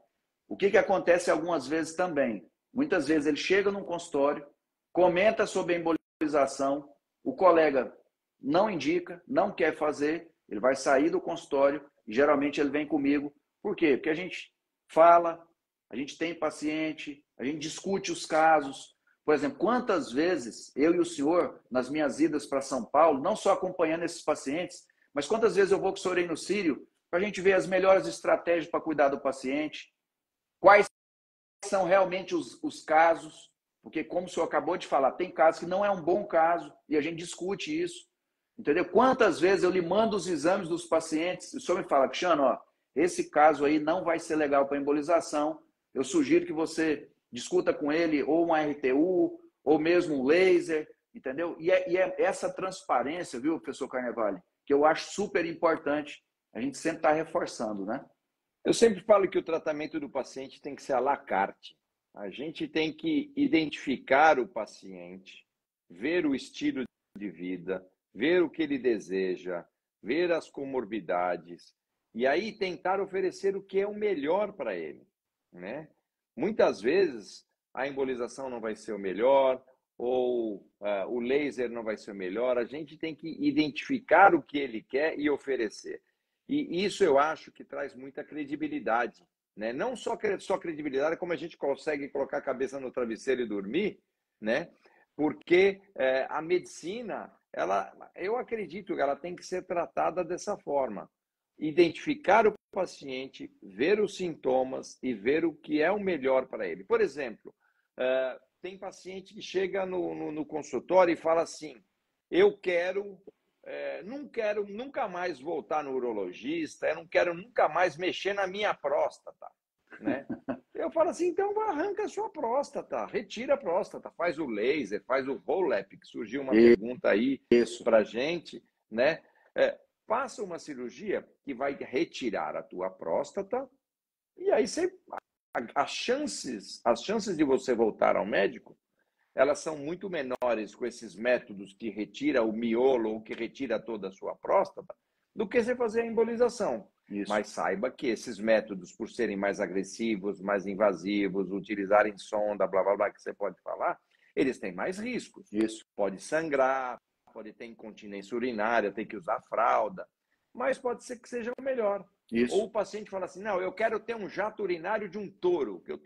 o que acontece algumas vezes também. Muitas vezes ele chega num consultório, comenta sobre a embolização, o colega não indica, não quer fazer, ele vai sair do consultório e geralmente ele vem comigo. Por quê? Porque a gente fala, a gente tem paciente, a gente discute os casos. Por exemplo, quantas vezes eu e o senhor, nas minhas idas para São Paulo, não só acompanhando esses pacientes, mas quantas vezes eu vou com o senhor aí no Sírio para a gente ver as melhores estratégias para cuidar do paciente, quais são realmente os casos, porque como o senhor acabou de falar, tem casos que não é um bom caso e a gente discute isso, entendeu? Quantas vezes eu lhe mando os exames dos pacientes, o senhor me fala, Cristiano, ó, esse caso aí não vai ser legal para embolização, eu sugiro que você discuta com ele ou um RTU, ou mesmo um laser, entendeu? E é essa transparência, viu, professor Carnevale, que eu acho super importante, a gente sempre está reforçando, né? Eu sempre falo que o tratamento do paciente tem que ser à la carte. A gente tem que identificar o paciente, ver o estilo de vida, ver o que ele deseja, ver as comorbidades, e aí tentar oferecer o que é o melhor para ele, né? Muitas vezes a embolização não vai ser o melhor, ou o laser não vai ser o melhor. A gente tem que identificar o que ele quer e oferecer. E isso eu acho que traz muita credibilidade, né? Não só credibilidade, como a gente consegue colocar a cabeça no travesseiro e dormir, né? Porque a medicina, eu acredito que ela tem que ser tratada dessa forma. Identificar o paciente, ver os sintomas e ver o que é o melhor para ele. Por exemplo, tem paciente que chega no consultório e fala assim, não quero nunca mais voltar no urologista, eu não quero nunca mais mexer na minha próstata, né? Eu falo assim, então arranca a sua próstata, retira a próstata, faz o laser, faz o Volep, que surgiu uma pergunta aí para a gente, né? Faça uma cirurgia que vai retirar a tua próstata e aí as chances de você voltar ao médico, elas são muito menores com esses métodos que retira o miolo ou que retira toda a sua próstata do que você fazer a embolização. Isso. Mas saiba que esses métodos, por serem mais agressivos, mais invasivos, utilizarem sonda, blá, blá, blá, que você pode falar, eles têm mais riscos. Isso. Pode sangrar, pode ter incontinência urinária, ter que usar fralda, mas pode ser que seja o melhor. Isso. Ou o paciente fala assim, não, eu quero ter um jato urinário de um touro, que eu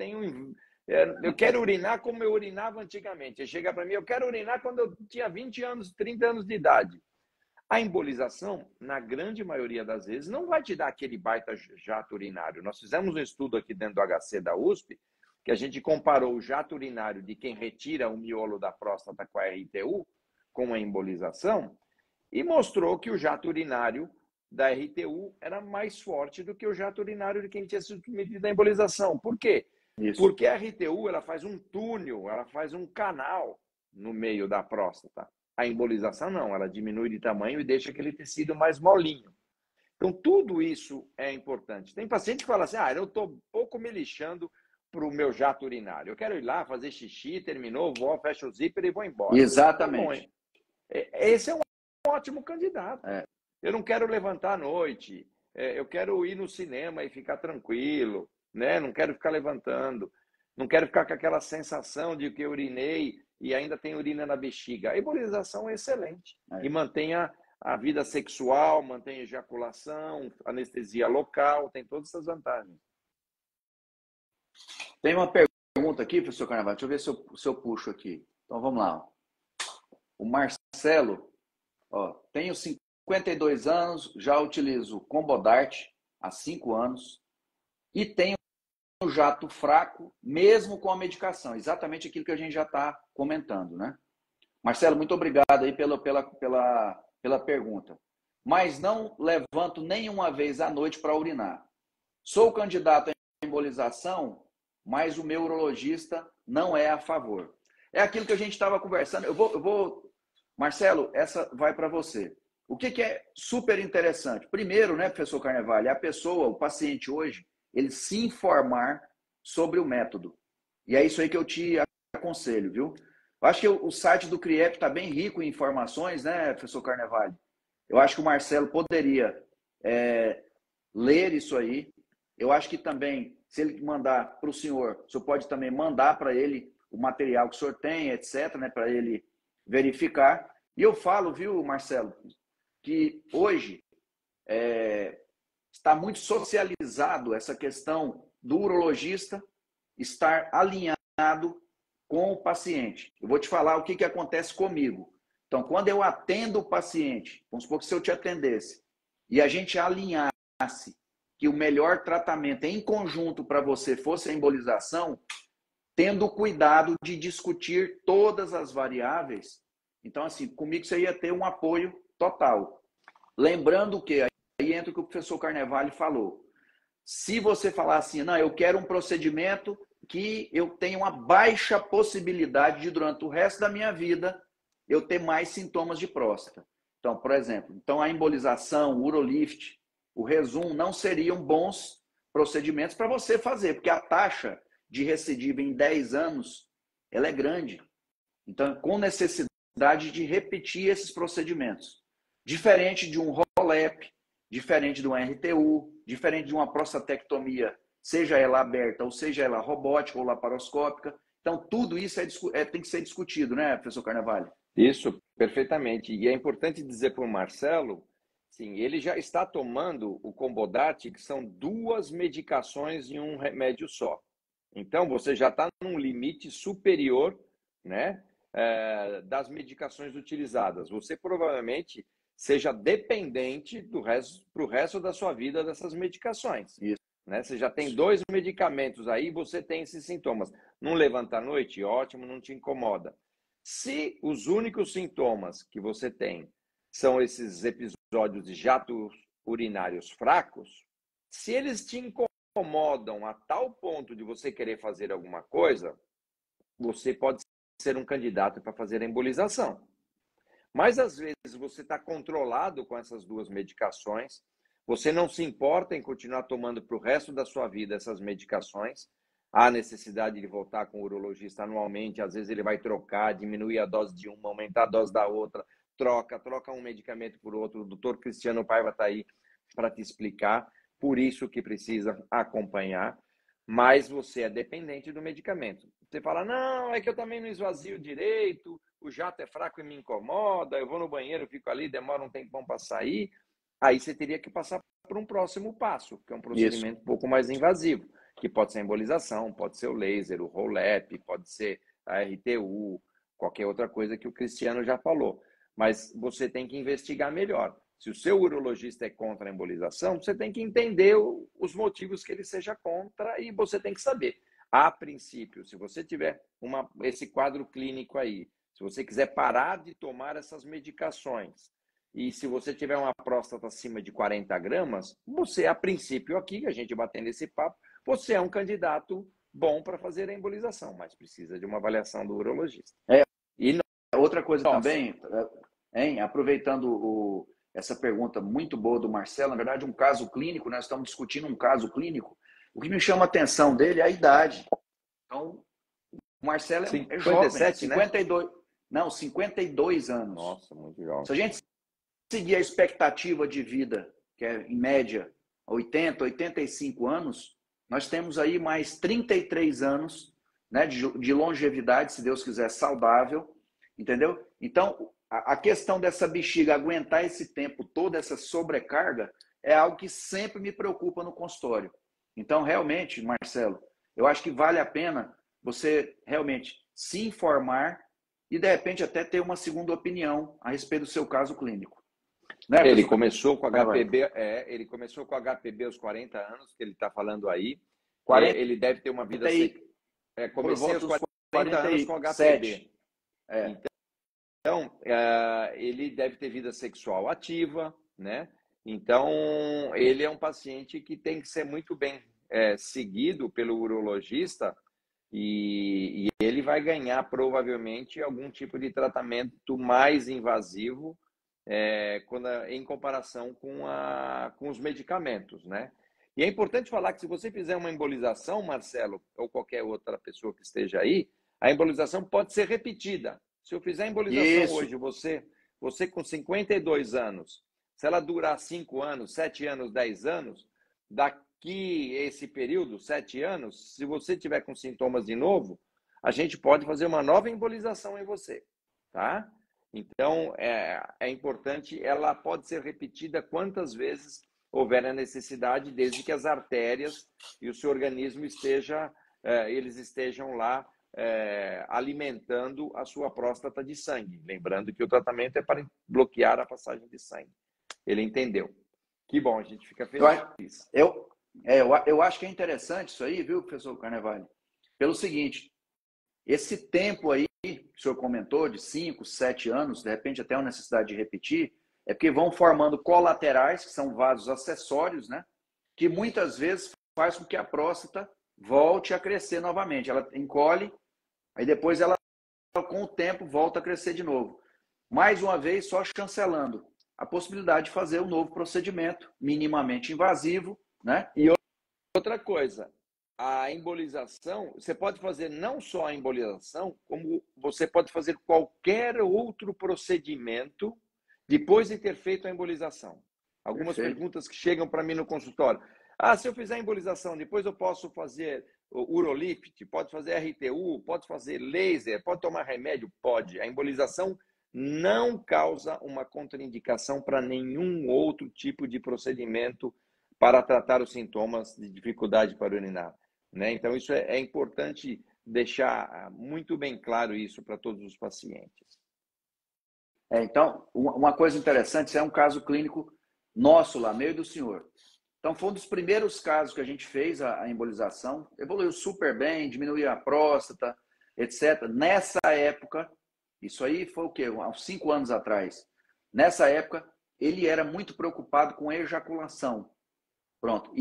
quero urinar como eu urinava antigamente. Ele chega para mim, eu quero urinar quando eu tinha 20 anos, 30 anos de idade. A embolização, na grande maioria das vezes, não vai te dar aquele baita jato urinário. Nós fizemos um estudo aqui dentro do HC da USP, que a gente comparou o jato urinário de quem retira o miolo da próstata com a RTU, com a embolização, e mostrou que o jato urinário da RTU era mais forte do que o jato urinário de quem tinha sido submetido à embolização. Por quê? Isso. Porque a RTU ela faz um túnel, ela faz um canal no meio da próstata. A embolização não, ela diminui de tamanho e deixa aquele tecido mais molinho. Então, tudo isso é importante. Tem paciente que fala assim, eu estou pouco me lixando para o meu jato urinário. Eu quero ir lá, fazer xixi, terminou, vou, fecho o zíper e vou embora. Exatamente. Esse é um ótimo candidato. Eu não quero levantar à noite, eu quero ir no cinema e ficar tranquilo, né? Não quero ficar levantando, não quero ficar com aquela sensação de que eu urinei e ainda tem urina na bexiga. A embolização é excelente e mantém a vida sexual, mantém a ejaculação, anestesia local, tem todas essas vantagens. Tem uma pergunta aqui, professor Carnevale, deixa eu ver se eu puxo aqui. Então vamos lá. O Marcelo, tenho 52 anos, já utilizo Combodart há 5 anos e tenho um jato fraco, mesmo com a medicação. Exatamente aquilo que a gente já está comentando, né? Marcelo, muito obrigado aí pela pergunta. Mas não levanto nenhuma vez à noite para urinar. Sou candidato à embolização, mas o meu urologista não é a favor. É aquilo que a gente estava conversando. Marcelo, essa vai para você. O que é super interessante? Primeiro, né, professor Carnevale, a pessoa, o paciente hoje, ele se informar sobre o método. E é isso aí que eu te aconselho, viu? Eu acho que o site do CRIEP está bem rico em informações, né, professor Carnevale? Eu acho que o Marcelo poderia ler isso aí. Eu acho que também, se ele mandar para o senhor pode também mandar para ele o material que o senhor tem, etc., né, para ele verificar. E eu falo, viu, Marcelo, que hoje está muito socializado essa questão do urologista estar alinhado com o paciente. Eu vou te falar o que acontece comigo. Então, quando eu atendo o paciente, vamos supor que se eu te atendesse, e a gente alinhasse que o melhor tratamento em conjunto para você fosse a embolização, tendo cuidado de discutir todas as variáveis, então, assim, comigo você ia ter um apoio total. Lembrando que, aí entra o que o professor Carnevale falou, se você falar assim, não, eu quero um procedimento que eu tenho uma baixa possibilidade de, durante o resto da minha vida, eu ter mais sintomas de próstata. Então, por exemplo, a embolização, o urolift, o Rezum não seriam bons procedimentos para você fazer, porque a taxa de recidiva em 10 anos, ela é grande. Então, com necessidade de repetir esses procedimentos. Diferente de um ROLEP, diferente de um RTU, diferente de uma prostatectomia, seja ela aberta ou seja ela robótica ou laparoscópica. Então, tudo isso tem que ser discutido, né, professor Carnevale? Isso, perfeitamente. E é importante dizer para o Marcelo, sim, ele já está tomando o Combodart, que são 2 medicações em um remédio só. Então, você já está num limite superior, né, das medicações utilizadas. Você provavelmente seja dependente para o resto da sua vida dessas medicações. Isso. Né? Você já tem 2 medicamentos aí, você tem esses sintomas. Não levanta à noite? Ótimo, não te incomoda. Se os únicos sintomas que você tem são esses episódios de jatos urinários fracos, se eles te incomodam a tal ponto de você querer fazer alguma coisa, você pode ser um candidato para fazer a embolização. Mas às vezes você está controlado com essas 2 medicações, você não se importa em continuar tomando para o resto da sua vida essas medicações, há necessidade de voltar com o urologista anualmente, às vezes ele vai trocar, diminuir a dose de uma, aumentar a dose da outra, troca um medicamento por outro, o doutor Cristiano Paiva está aí para te explicar, por isso que precisa acompanhar, mas você é dependente do medicamento. Você fala, não, é que eu também não esvazio direito, o jato é fraco e me incomoda, eu vou no banheiro, fico ali, demora um tempão para sair, aí você teria que passar para um próximo passo, que é um procedimento um pouco mais invasivo, que pode ser a embolização, pode ser o laser, o ROLEP, pode ser a RTU, qualquer outra coisa que o Cristiano já falou. Mas você tem que investigar melhor. Se o seu urologista é contra a embolização, você tem que entender os motivos que ele seja contra e você tem que saber. A princípio, se você tiver esse quadro clínico aí, se você quiser parar de tomar essas medicações e se você tiver uma próstata acima de 40 gramas, você, a princípio aqui, a gente batendo esse papo, você é um candidato bom para fazer a embolização, mas precisa de uma avaliação do urologista. E outra coisa também, hein, aproveitando essa pergunta muito boa do Marcelo, na verdade um caso clínico, nós estamos discutindo um caso clínico, o que me chama a atenção dele é a idade. Então, o Marcelo é jovem, 52, né? Não, 52 anos. Nossa, muito jovem. Se a gente seguir a expectativa de vida, que é em média 80, 85 anos, nós temos aí mais 33 anos, né, de longevidade, se Deus quiser, saudável, entendeu? Então, a questão dessa bexiga aguentar esse tempo todo, essa sobrecarga, é algo que sempre me preocupa no consultório. Então, realmente, Marcelo, eu acho que vale a pena você realmente se informar e, de repente, até ter uma segunda opinião a respeito do seu caso clínico. Né, ele começou com HPB, ele começou com HPB aos 40 anos, que ele está falando aí. 40, ele deve ter uma vida... comecei aos 40 anos com HPB. Então, ele deve ter vida sexual ativa, né? Então, ele é um paciente que tem que ser muito bem seguido pelo urologista e ele vai ganhar provavelmente algum tipo de tratamento mais invasivo em comparação com os medicamentos, né? E é importante falar que se você fizer uma embolização, Marcelo, ou qualquer outra pessoa que esteja aí, A embolização pode ser repetida. Se eu fizer a embolização hoje, você com 52 anos, se ela durar 5 anos, 7 anos, 10 anos, daqui esse período, 7 anos, se você tiver com sintomas de novo, a gente pode fazer uma nova embolização em você, tá? Então, é importante, ela pode ser repetida quantas vezes houver a necessidade, desde que as artérias e o seu organismo eles estejam lá alimentando a sua próstata de sangue. Lembrando que o tratamento é para bloquear a passagem de sangue. Ele entendeu. Que bom, a gente fica feliz. Eu acho que é interessante isso aí, viu, professor Carnevale? Pelo seguinte, esse tempo aí que o senhor comentou, de 5, 7 anos, de repente até uma necessidade de repetir, é porque vão formando colaterais, que são vasos acessórios, né? Que muitas vezes faz com que a próstata volte a crescer novamente. Ela encolhe, aí depois ela, com o tempo, volta a crescer de novo. Mais uma vez, só chancelando a possibilidade de fazer um novo procedimento, minimamente invasivo, né? E outra coisa, a embolização, você pode fazer não só a embolização, como você pode fazer qualquer outro procedimento depois de ter feito a embolização. Algumas perguntas que chegam para mim no consultório. Se eu fizer a embolização, depois eu posso fazer urolift, pode fazer RTU, pode fazer laser, pode tomar remédio? Pode. A embolização não causa uma contraindicação para nenhum outro tipo de procedimento para tratar os sintomas de dificuldade para urinar, né? Então, isso é importante deixar muito bem claro isso para todos os pacientes. Então, uma coisa interessante, isso é um caso clínico nosso lá, meio do senhor. Então, foi um dos primeiros casos que a gente fez a embolização, evoluiu super bem, diminuiu a próstata, etc. Nessa época, isso aí foi o quê? Há uns 5 anos atrás. Nessa época, ele era muito preocupado com ejaculação. Pronto.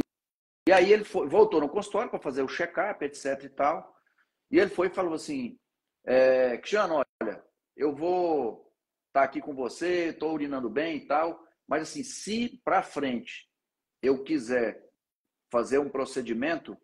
E aí ele voltou no consultório para fazer o check-up, etc e tal. E ele foi e falou assim, Cristiano, olha, eu vou estar aqui com você, estou urinando bem e tal, mas assim, se para frente eu quiser fazer um procedimento,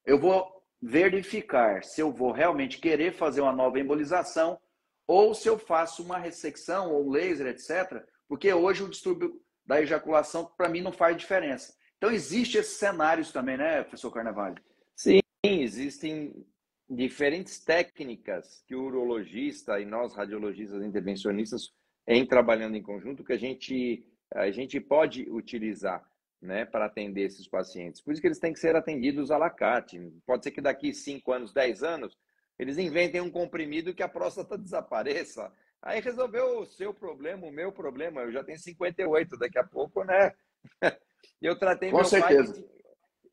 eu vou verificar se eu vou realmente querer fazer uma nova embolização ou se eu faço uma ressecção ou laser, etc. Porque hoje o distúrbio da ejaculação, para mim, não faz diferença. Então, existem esses cenários também, né, professor Carnevale? Sim, existem diferentes técnicas que o urologista e nós, radiologistas intervencionistas, trabalhando em conjunto, que a gente pode utilizar, né, para atender esses pacientes. Por isso que eles têm que ser atendidos à la carte. Pode ser que daqui 5 anos, 10 anos, eles inventem um comprimido que a próstata desapareça. Aí resolveu o seu problema, o meu problema. Eu já tenho 58, daqui a pouco, né? Eu tratei Com meu certeza. pai.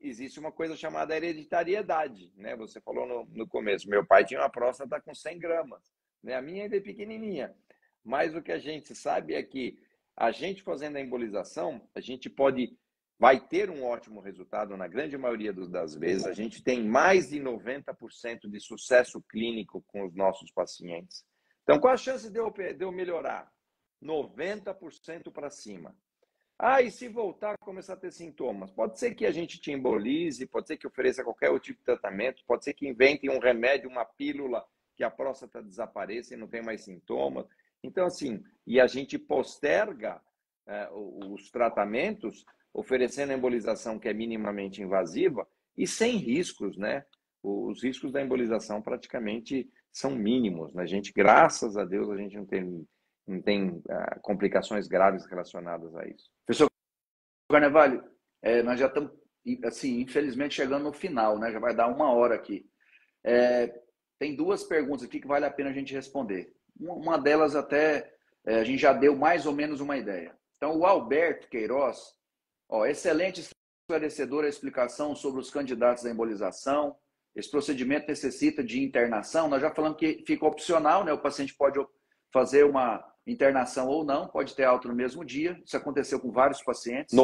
Existe uma coisa chamada hereditariedade, né? Você falou no começo. Meu pai tinha uma próstata com 100 gramas, né? A minha ainda é pequenininha. Mas o que a gente sabe é que a gente fazendo a embolização, vai ter um ótimo resultado na grande maioria das vezes. A gente tem mais de 90% de sucesso clínico com os nossos pacientes. Então, qual a chance de eu melhorar? 90% para cima. E se voltar a começar a ter sintomas? Pode ser que a gente te embolize, pode ser que ofereça qualquer outro tipo de tratamento, pode ser que inventem um remédio, uma pílula, que a próstata desapareça e não tem mais sintomas. Então, assim, e a gente posterga os tratamentos, oferecendo a embolização que é minimamente invasiva e sem riscos, né? Os riscos da embolização praticamente são mínimos, né? Graças a Deus, a gente não tem complicações graves relacionadas a isso. Professor Carnevale, nós já estamos, assim, infelizmente, chegando no final, né? Já vai dar 1 hora aqui. Tem 2 perguntas aqui que vale a pena a gente responder. Uma delas até a gente já deu mais ou menos uma ideia. Então, o Alberto Queiroz, excelente esclarecedora explicação sobre os candidatos à embolização. Esse procedimento necessita de internação. Nós já falamos que fica opcional, né? O paciente pode fazer uma internação ou não, pode ter alta no mesmo dia. Isso aconteceu com vários pacientes.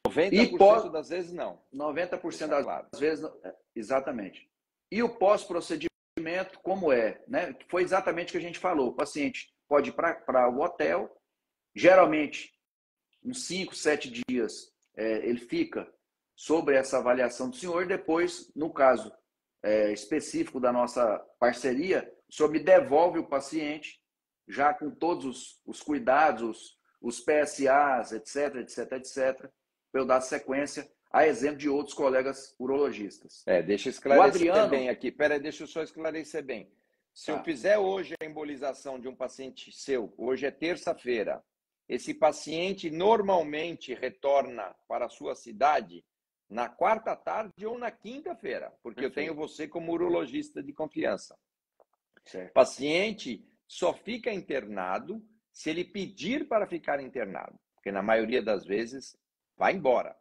90% das vezes não. 90% das vezes, exatamente. E o pós-procedimento, como é? Né? Foi exatamente o que a gente falou. O paciente pode ir para o hotel, geralmente, uns 5, 7 dias, ele fica sobre essa avaliação do senhor. Depois, no caso específico da nossa parceria, o senhor me devolve o paciente, já com todos os cuidados, os PSAs, etc, etc, etc, para eu dar sequência, a exemplo de outros colegas urologistas. Deixa eu O esclarecer bem Adriano... aqui. Pera, deixa eu só esclarecer bem. Se eu Tá, fizer hoje a embolização de um paciente seu, hoje é terça-feira, esse paciente normalmente retorna para a sua cidade na quarta tarde ou na quinta-feira, porque eu tenho você como urologista de confiança. certo. O paciente só fica internado se ele pedir para ficar internado, porque na maioria das vezes vai embora.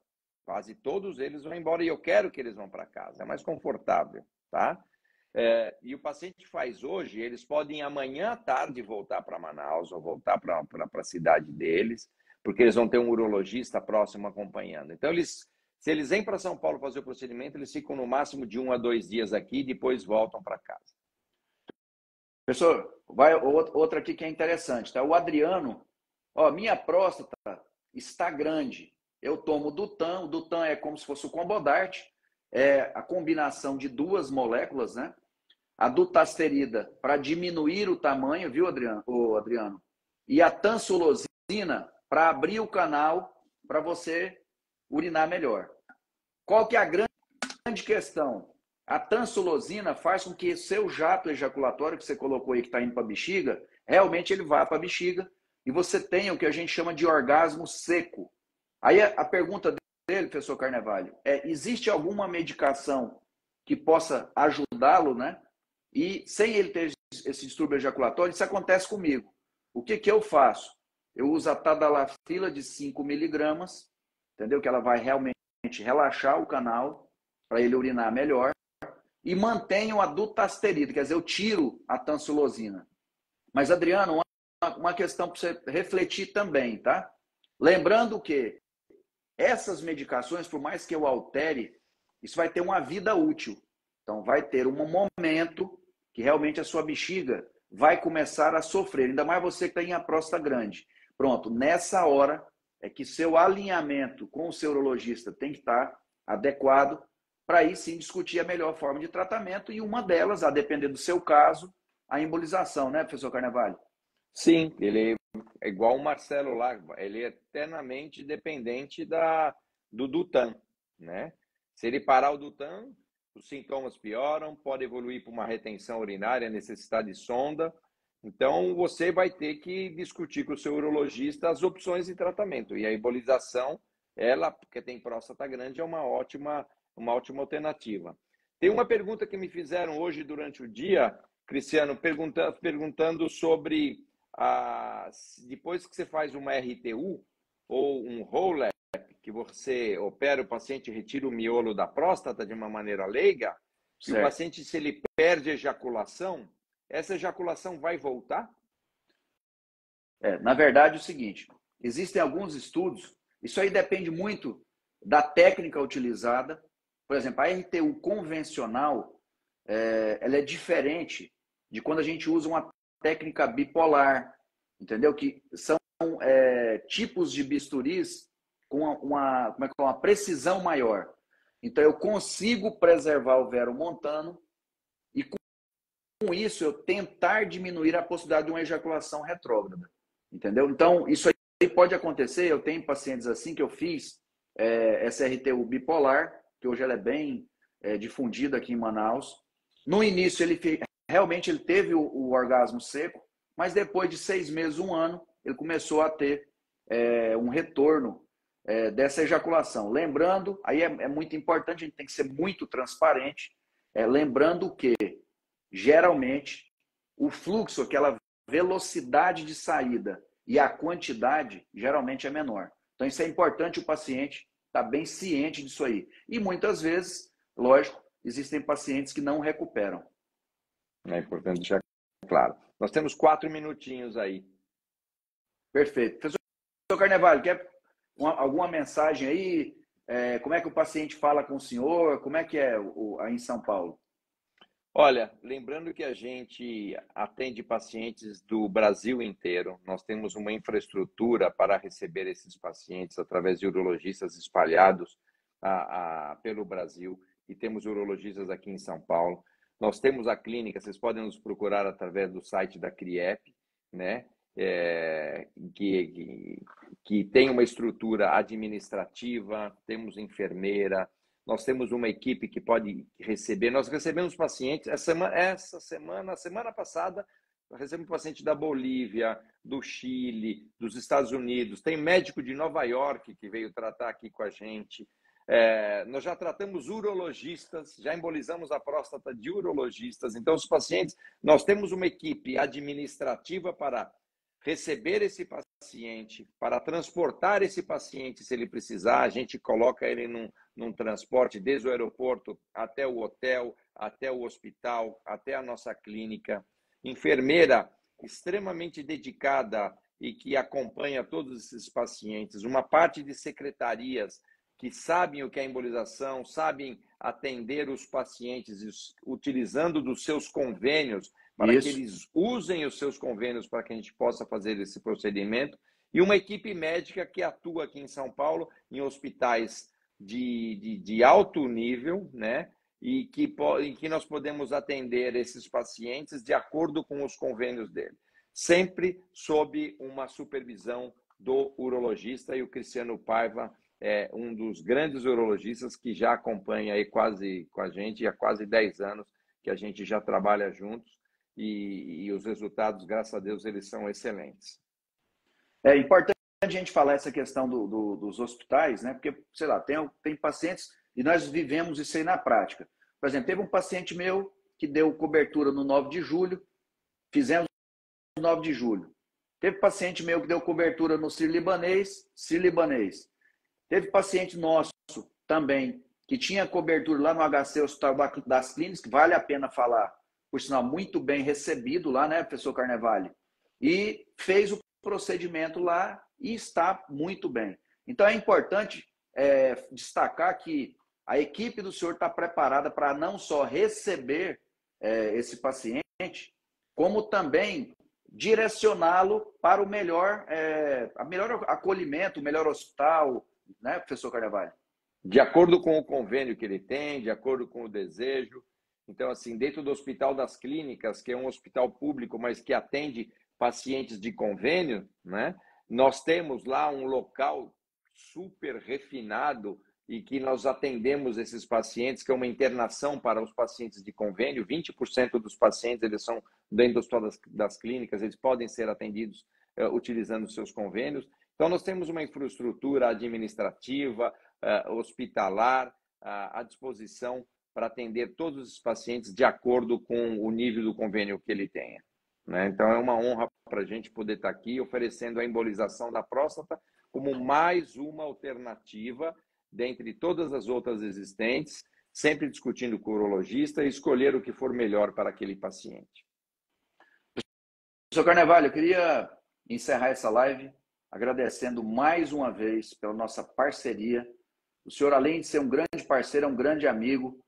Quase todos eles vão embora e eu quero que eles vão para casa, é mais confortável, tá? E o paciente faz hoje, eles podem amanhã à tarde voltar para Manaus ou voltar para a cidade deles, porque eles vão ter um urologista próximo acompanhando. Então, se eles vêm para São Paulo fazer o procedimento, eles ficam no máximo de 1 a 2 dias aqui e depois voltam para casa. Professor, vai outra aqui que é interessante, tá? O Adriano, minha próstata está grande. Eu tomo Dutan, o Dutan é como se fosse o Combodart, é a combinação de duas moléculas, né? A dutasterida para diminuir o tamanho, viu, Adriano? E a tansulosina para abrir o canal para você urinar melhor. Qual que é a grande questão? A tansulosina faz com que seu jato ejaculatório que você colocou aí, que está indo para a bexiga, realmente ele vá para a bexiga e você tenha o que a gente chama de orgasmo seco. Aí a pergunta dele, professor Carnevale, existe alguma medicação que possa ajudá-lo, né? E sem ele ter esse distúrbio ejaculatório, isso acontece comigo. O que eu faço? Eu uso a tadalafila de 5 miligramas, entendeu? Que ela vai realmente relaxar o canal para ele urinar melhor. E mantenho a dutasterida, quer dizer, eu tiro a tansulosina. Mas, Adriano, uma questão para você refletir também, tá? Lembrando que essas medicações, por mais que eu altere, isso vai ter uma vida útil. Então, vai ter um momento que realmente a sua bexiga vai começar a sofrer. Ainda mais você que tem a próstata grande. Pronto, nessa hora é que seu alinhamento com o seu urologista tem que estar adequado para aí sim discutir a melhor forma de tratamento e uma delas, a depender do seu caso, a embolização, né, professor Carnevale? Sim, ele é igual o Marcelo lá, ele é eternamente dependente do Dutan, né? Se ele parar o Dutan, os sintomas pioram, pode evoluir para uma retenção urinária, necessidade de sonda. Então, você vai ter que discutir com o seu urologista as opções de tratamento. E a embolização, ela, porque tem próstata grande, é uma ótima alternativa. Tem uma pergunta que me fizeram hoje durante o dia, Cristiano, perguntando sobre depois que você faz uma RTU ou um Rollep, que você opera o paciente, retira o miolo da próstata de uma maneira leiga, e o paciente, se ele perde ejaculação, essa ejaculação vai voltar? Na verdade, é o seguinte, existem alguns estudos, isso aí depende muito da técnica utilizada. Por exemplo, a RTU convencional, ela é diferente de quando a gente usa uma técnica bipolar, entendeu? Que são tipos de bisturis com uma precisão maior. Então, eu consigo preservar o vero montano e, com isso, eu tentar diminuir a possibilidade de uma ejaculação retrógrada, entendeu? Então, isso aí pode acontecer. Eu tenho pacientes assim que eu fiz essa RTU bipolar, que hoje ela é bem difundida aqui em Manaus. No início, realmente ele teve o orgasmo seco, mas depois de 6 meses, 1 ano, ele começou a ter um retorno dessa ejaculação. Lembrando, aí é muito importante, a gente tem que ser muito transparente, lembrando que, geralmente, o fluxo, aquela velocidade de saída e a quantidade, geralmente é menor. Então, isso é importante o paciente estar bem ciente disso aí. E muitas vezes, lógico, existem pacientes que não recuperam. É importante deixar claro. Nós temos 4 minutinhos aí. Perfeito. Professor Carnevale, quer alguma mensagem aí? Como é que o paciente fala com o senhor? Como é que é aí em São Paulo? Olha, lembrando que a gente atende pacientes do Brasil inteiro, nós temos uma infraestrutura para receber esses pacientes através de urologistas espalhados pelo Brasil e temos urologistas aqui em São Paulo. Nós temos a clínica, vocês podem nos procurar através do site da CRIEP, né? Que tem uma estrutura administrativa, temos enfermeira, nós temos uma equipe que pode receber. Nós recebemos pacientes, semana passada, recebemos paciente da Bolívia, do Chile, dos Estados Unidos, tem médico de Nova York que veio tratar aqui com a gente. Nós já tratamos urologistas, já embolizamos a próstata de urologistas. Então, os pacientes, nós temos uma equipe administrativa para receber esse paciente, para transportar esse paciente se ele precisar. A gente coloca ele num transporte desde o aeroporto até o hotel, até o hospital, até a nossa clínica. Enfermeira extremamente dedicada e que acompanha todos esses pacientes. Uma parte de secretarias que sabem o que é embolização, sabem atender os pacientes utilizando dos seus convênios, para que eles usem os seus convênios para que a gente possa fazer esse procedimento. E uma equipe médica que atua aqui em São Paulo, em hospitais de alto nível, né? E que nós podemos atender esses pacientes de acordo com os convênios dele. Sempre sob uma supervisão do urologista, e o Cristiano Paiva é um dos grandes urologistas que já acompanha aí quase com a gente há quase 10 anos que a gente já trabalha juntos e os resultados, graças a Deus, eles são excelentes. É importante a gente falar essa questão dos hospitais, né? Porque, sei lá, tem pacientes e nós vivemos isso aí na prática. Por exemplo, teve um paciente meu que deu cobertura no 9 de julho, fizemos no 9 de julho. Teve paciente meu que deu cobertura no Sírio-Libanês, Sírio-Libanês. Teve paciente nosso também que tinha cobertura lá no HC Hospital das Clínicas, que vale a pena falar, por sinal, muito bem recebido lá, né, professor Carnevale? E fez o procedimento lá e está muito bem. Então é importante destacar que a equipe do senhor está preparada para não só receber esse paciente, como também direcioná-lo para o melhor acolhimento, o melhor hospital, né, professor Carnevale? De acordo com o convênio que ele tem, de acordo com o desejo. Então, assim, dentro do Hospital das Clínicas, que é um hospital público, mas que atende pacientes de convênio, né? Nós temos lá um local super refinado e que nós atendemos esses pacientes, que é uma internação para os pacientes de convênio. 20% dos pacientes, eles são dentro do Hospital das Clínicas, eles podem ser atendidos utilizando seus convênios. Então, nós temos uma infraestrutura administrativa, hospitalar, à disposição para atender todos os pacientes de acordo com o nível do convênio que ele tenha, né? Então, é uma honra para a gente poder estar aqui oferecendo a embolização da próstata como mais uma alternativa dentre todas as outras existentes, sempre discutindo com o urologista e escolher o que for melhor para aquele paciente. Professor Carnevale, eu queria encerrar essa live agradecendo mais uma vez pela nossa parceria. O senhor, além de ser um grande parceiro, é um grande amigo.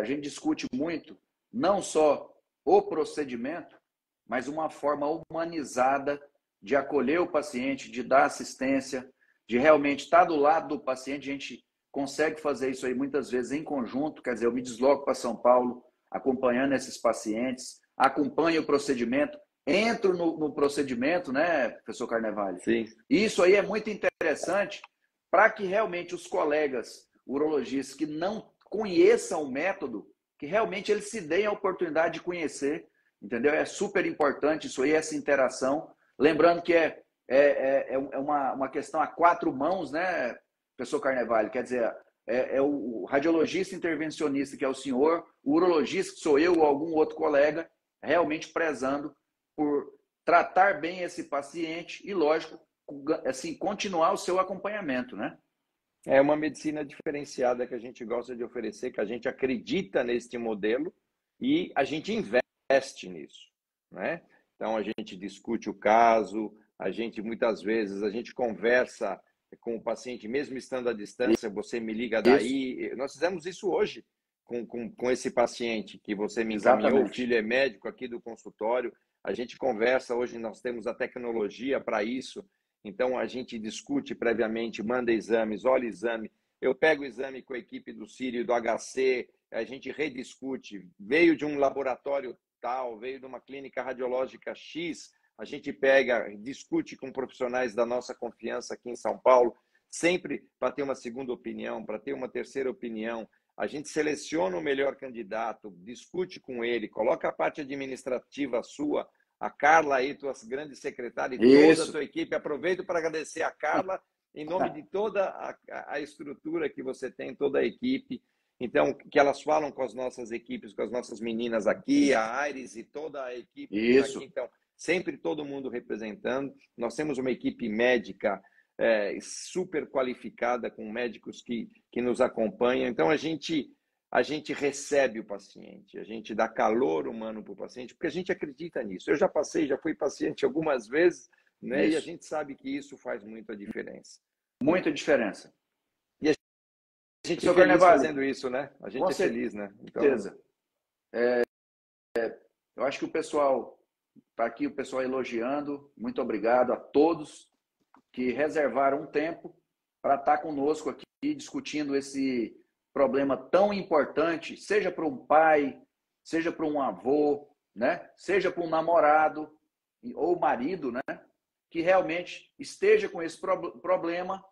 A gente discute muito, não só o procedimento, mas uma forma humanizada de acolher o paciente, de dar assistência, de realmente estar do lado do paciente. A gente consegue fazer isso aí muitas vezes em conjunto, quer dizer, eu me desloco para São Paulo, acompanhando esses pacientes, acompanho o procedimento, entro no procedimento, né, professor Carnevale? Sim. Isso aí é muito interessante para que realmente os colegas urologistas que não conheçam o método, que realmente eles se deem a oportunidade de conhecer, entendeu? É super importante isso aí, essa interação. Lembrando que é uma questão a 4 mãos, né, professor Carnevale? Quer dizer, o radiologista intervencionista, que é o senhor, o urologista, que sou eu ou algum outro colega, realmente prezando por tratar bem esse paciente e, lógico, assim, continuar o seu acompanhamento, né? É uma medicina diferenciada que a gente gosta de oferecer, que a gente acredita neste modelo e a gente investe nisso, né? Então, a gente discute o caso, a gente, muitas vezes, a gente conversa com o paciente, mesmo estando à distância, você me liga daí. Nós fizemos isso hoje com esse paciente que você me encaminhou. Exatamente. O filho é médico aqui do consultório. A gente conversa, hoje nós temos a tecnologia para isso. Então, a gente discute previamente, manda exames, olha exame. Eu pego o exame com a equipe do Sírio, do HC, a gente rediscute, veio de um laboratório tal, veio de uma clínica radiológica X, a gente pega, discute com profissionais da nossa confiança aqui em São Paulo, sempre para ter uma segunda opinião, para ter uma terceira opinião. A gente seleciona o melhor candidato, discute com ele, coloca a parte administrativa sua, a Carla aí, tua grande secretária e toda a Isso. tua equipe. Aproveito para agradecer a Carla, em nome de toda a estrutura que você tem, toda a equipe. Então, que elas falam com as nossas equipes, com as nossas meninas aqui, a Aires e toda a equipe que está aqui. Isso. Então, sempre todo mundo representando. Nós temos uma equipe médica super qualificada, com médicos que nos acompanham. Então, a gente recebe o paciente, a gente dá calor humano para o paciente, porque a gente acredita nisso. Eu já fui paciente algumas vezes, né? E a gente sabe que isso faz muita diferença. Muita diferença. E a gente é feliz Carnevale, fazendo isso, né? A gente é feliz, né? Com certeza. Eu acho que o pessoal está aqui, o pessoal elogiando. Muito obrigado a todos que reservaram um tempo para estar conosco aqui discutindo esse problema tão importante, seja para um pai, seja para um avô, né? Seja para um namorado ou marido, né? Que realmente esteja com esse problema,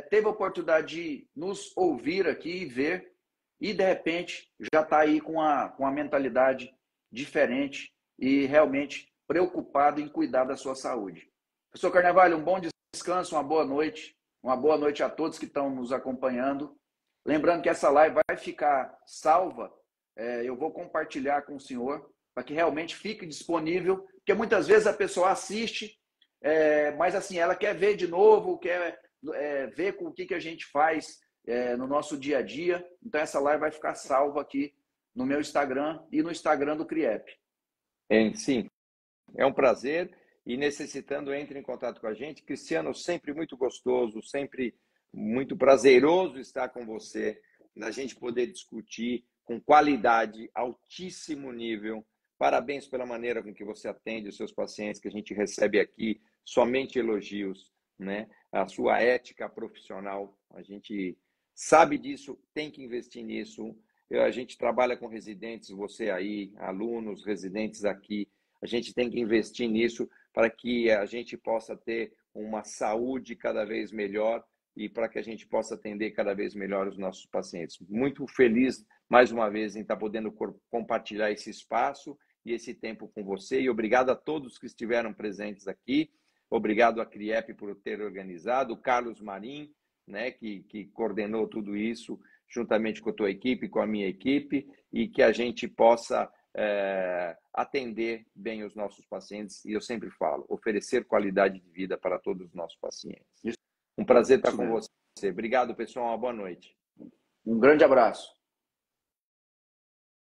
teve a oportunidade de nos ouvir aqui e ver, e de repente já está aí com a mentalidade diferente e realmente preocupado em cuidar da sua saúde. Professor Carnevale, um bom descanso, uma boa noite a todos que estão nos acompanhando. Lembrando que essa live vai ficar salva, eu vou compartilhar com o senhor, para que realmente fique disponível, porque muitas vezes a pessoa assiste, mas assim, ela quer ver de novo, quer ver com o que a gente faz no nosso dia a dia. Então essa live vai ficar salva aqui no meu Instagram e no Instagram do CRIEP. Sim, é um prazer. E necessitando, entre em contato com a gente. Cristiano, sempre muito gostoso, sempre muito prazeroso estar com você, da gente poder discutir com qualidade, altíssimo nível. Parabéns pela maneira com que você atende os seus pacientes, que a gente recebe aqui somente elogios, né? A sua ética profissional, a gente sabe disso, tem que investir nisso. A gente trabalha com residentes, você aí, alunos, residentes aqui, a gente tem que investir nisso para que a gente possa ter uma saúde cada vez melhor e para que a gente possa atender cada vez melhor os nossos pacientes. Muito feliz, mais uma vez, em estar podendo compartilhar esse espaço e esse tempo com você. E obrigado a todos que estiveram presentes aqui. Obrigado à CRIEP por ter organizado, o Carlos Marim, né, que coordenou tudo isso, juntamente com a tua equipe, com a minha equipe, e que a gente possa atender bem os nossos pacientes, e eu sempre falo, oferecer qualidade de vida para todos os nossos pacientes. Um prazer estar com você. Obrigado, pessoal. Uma boa noite. Um grande abraço.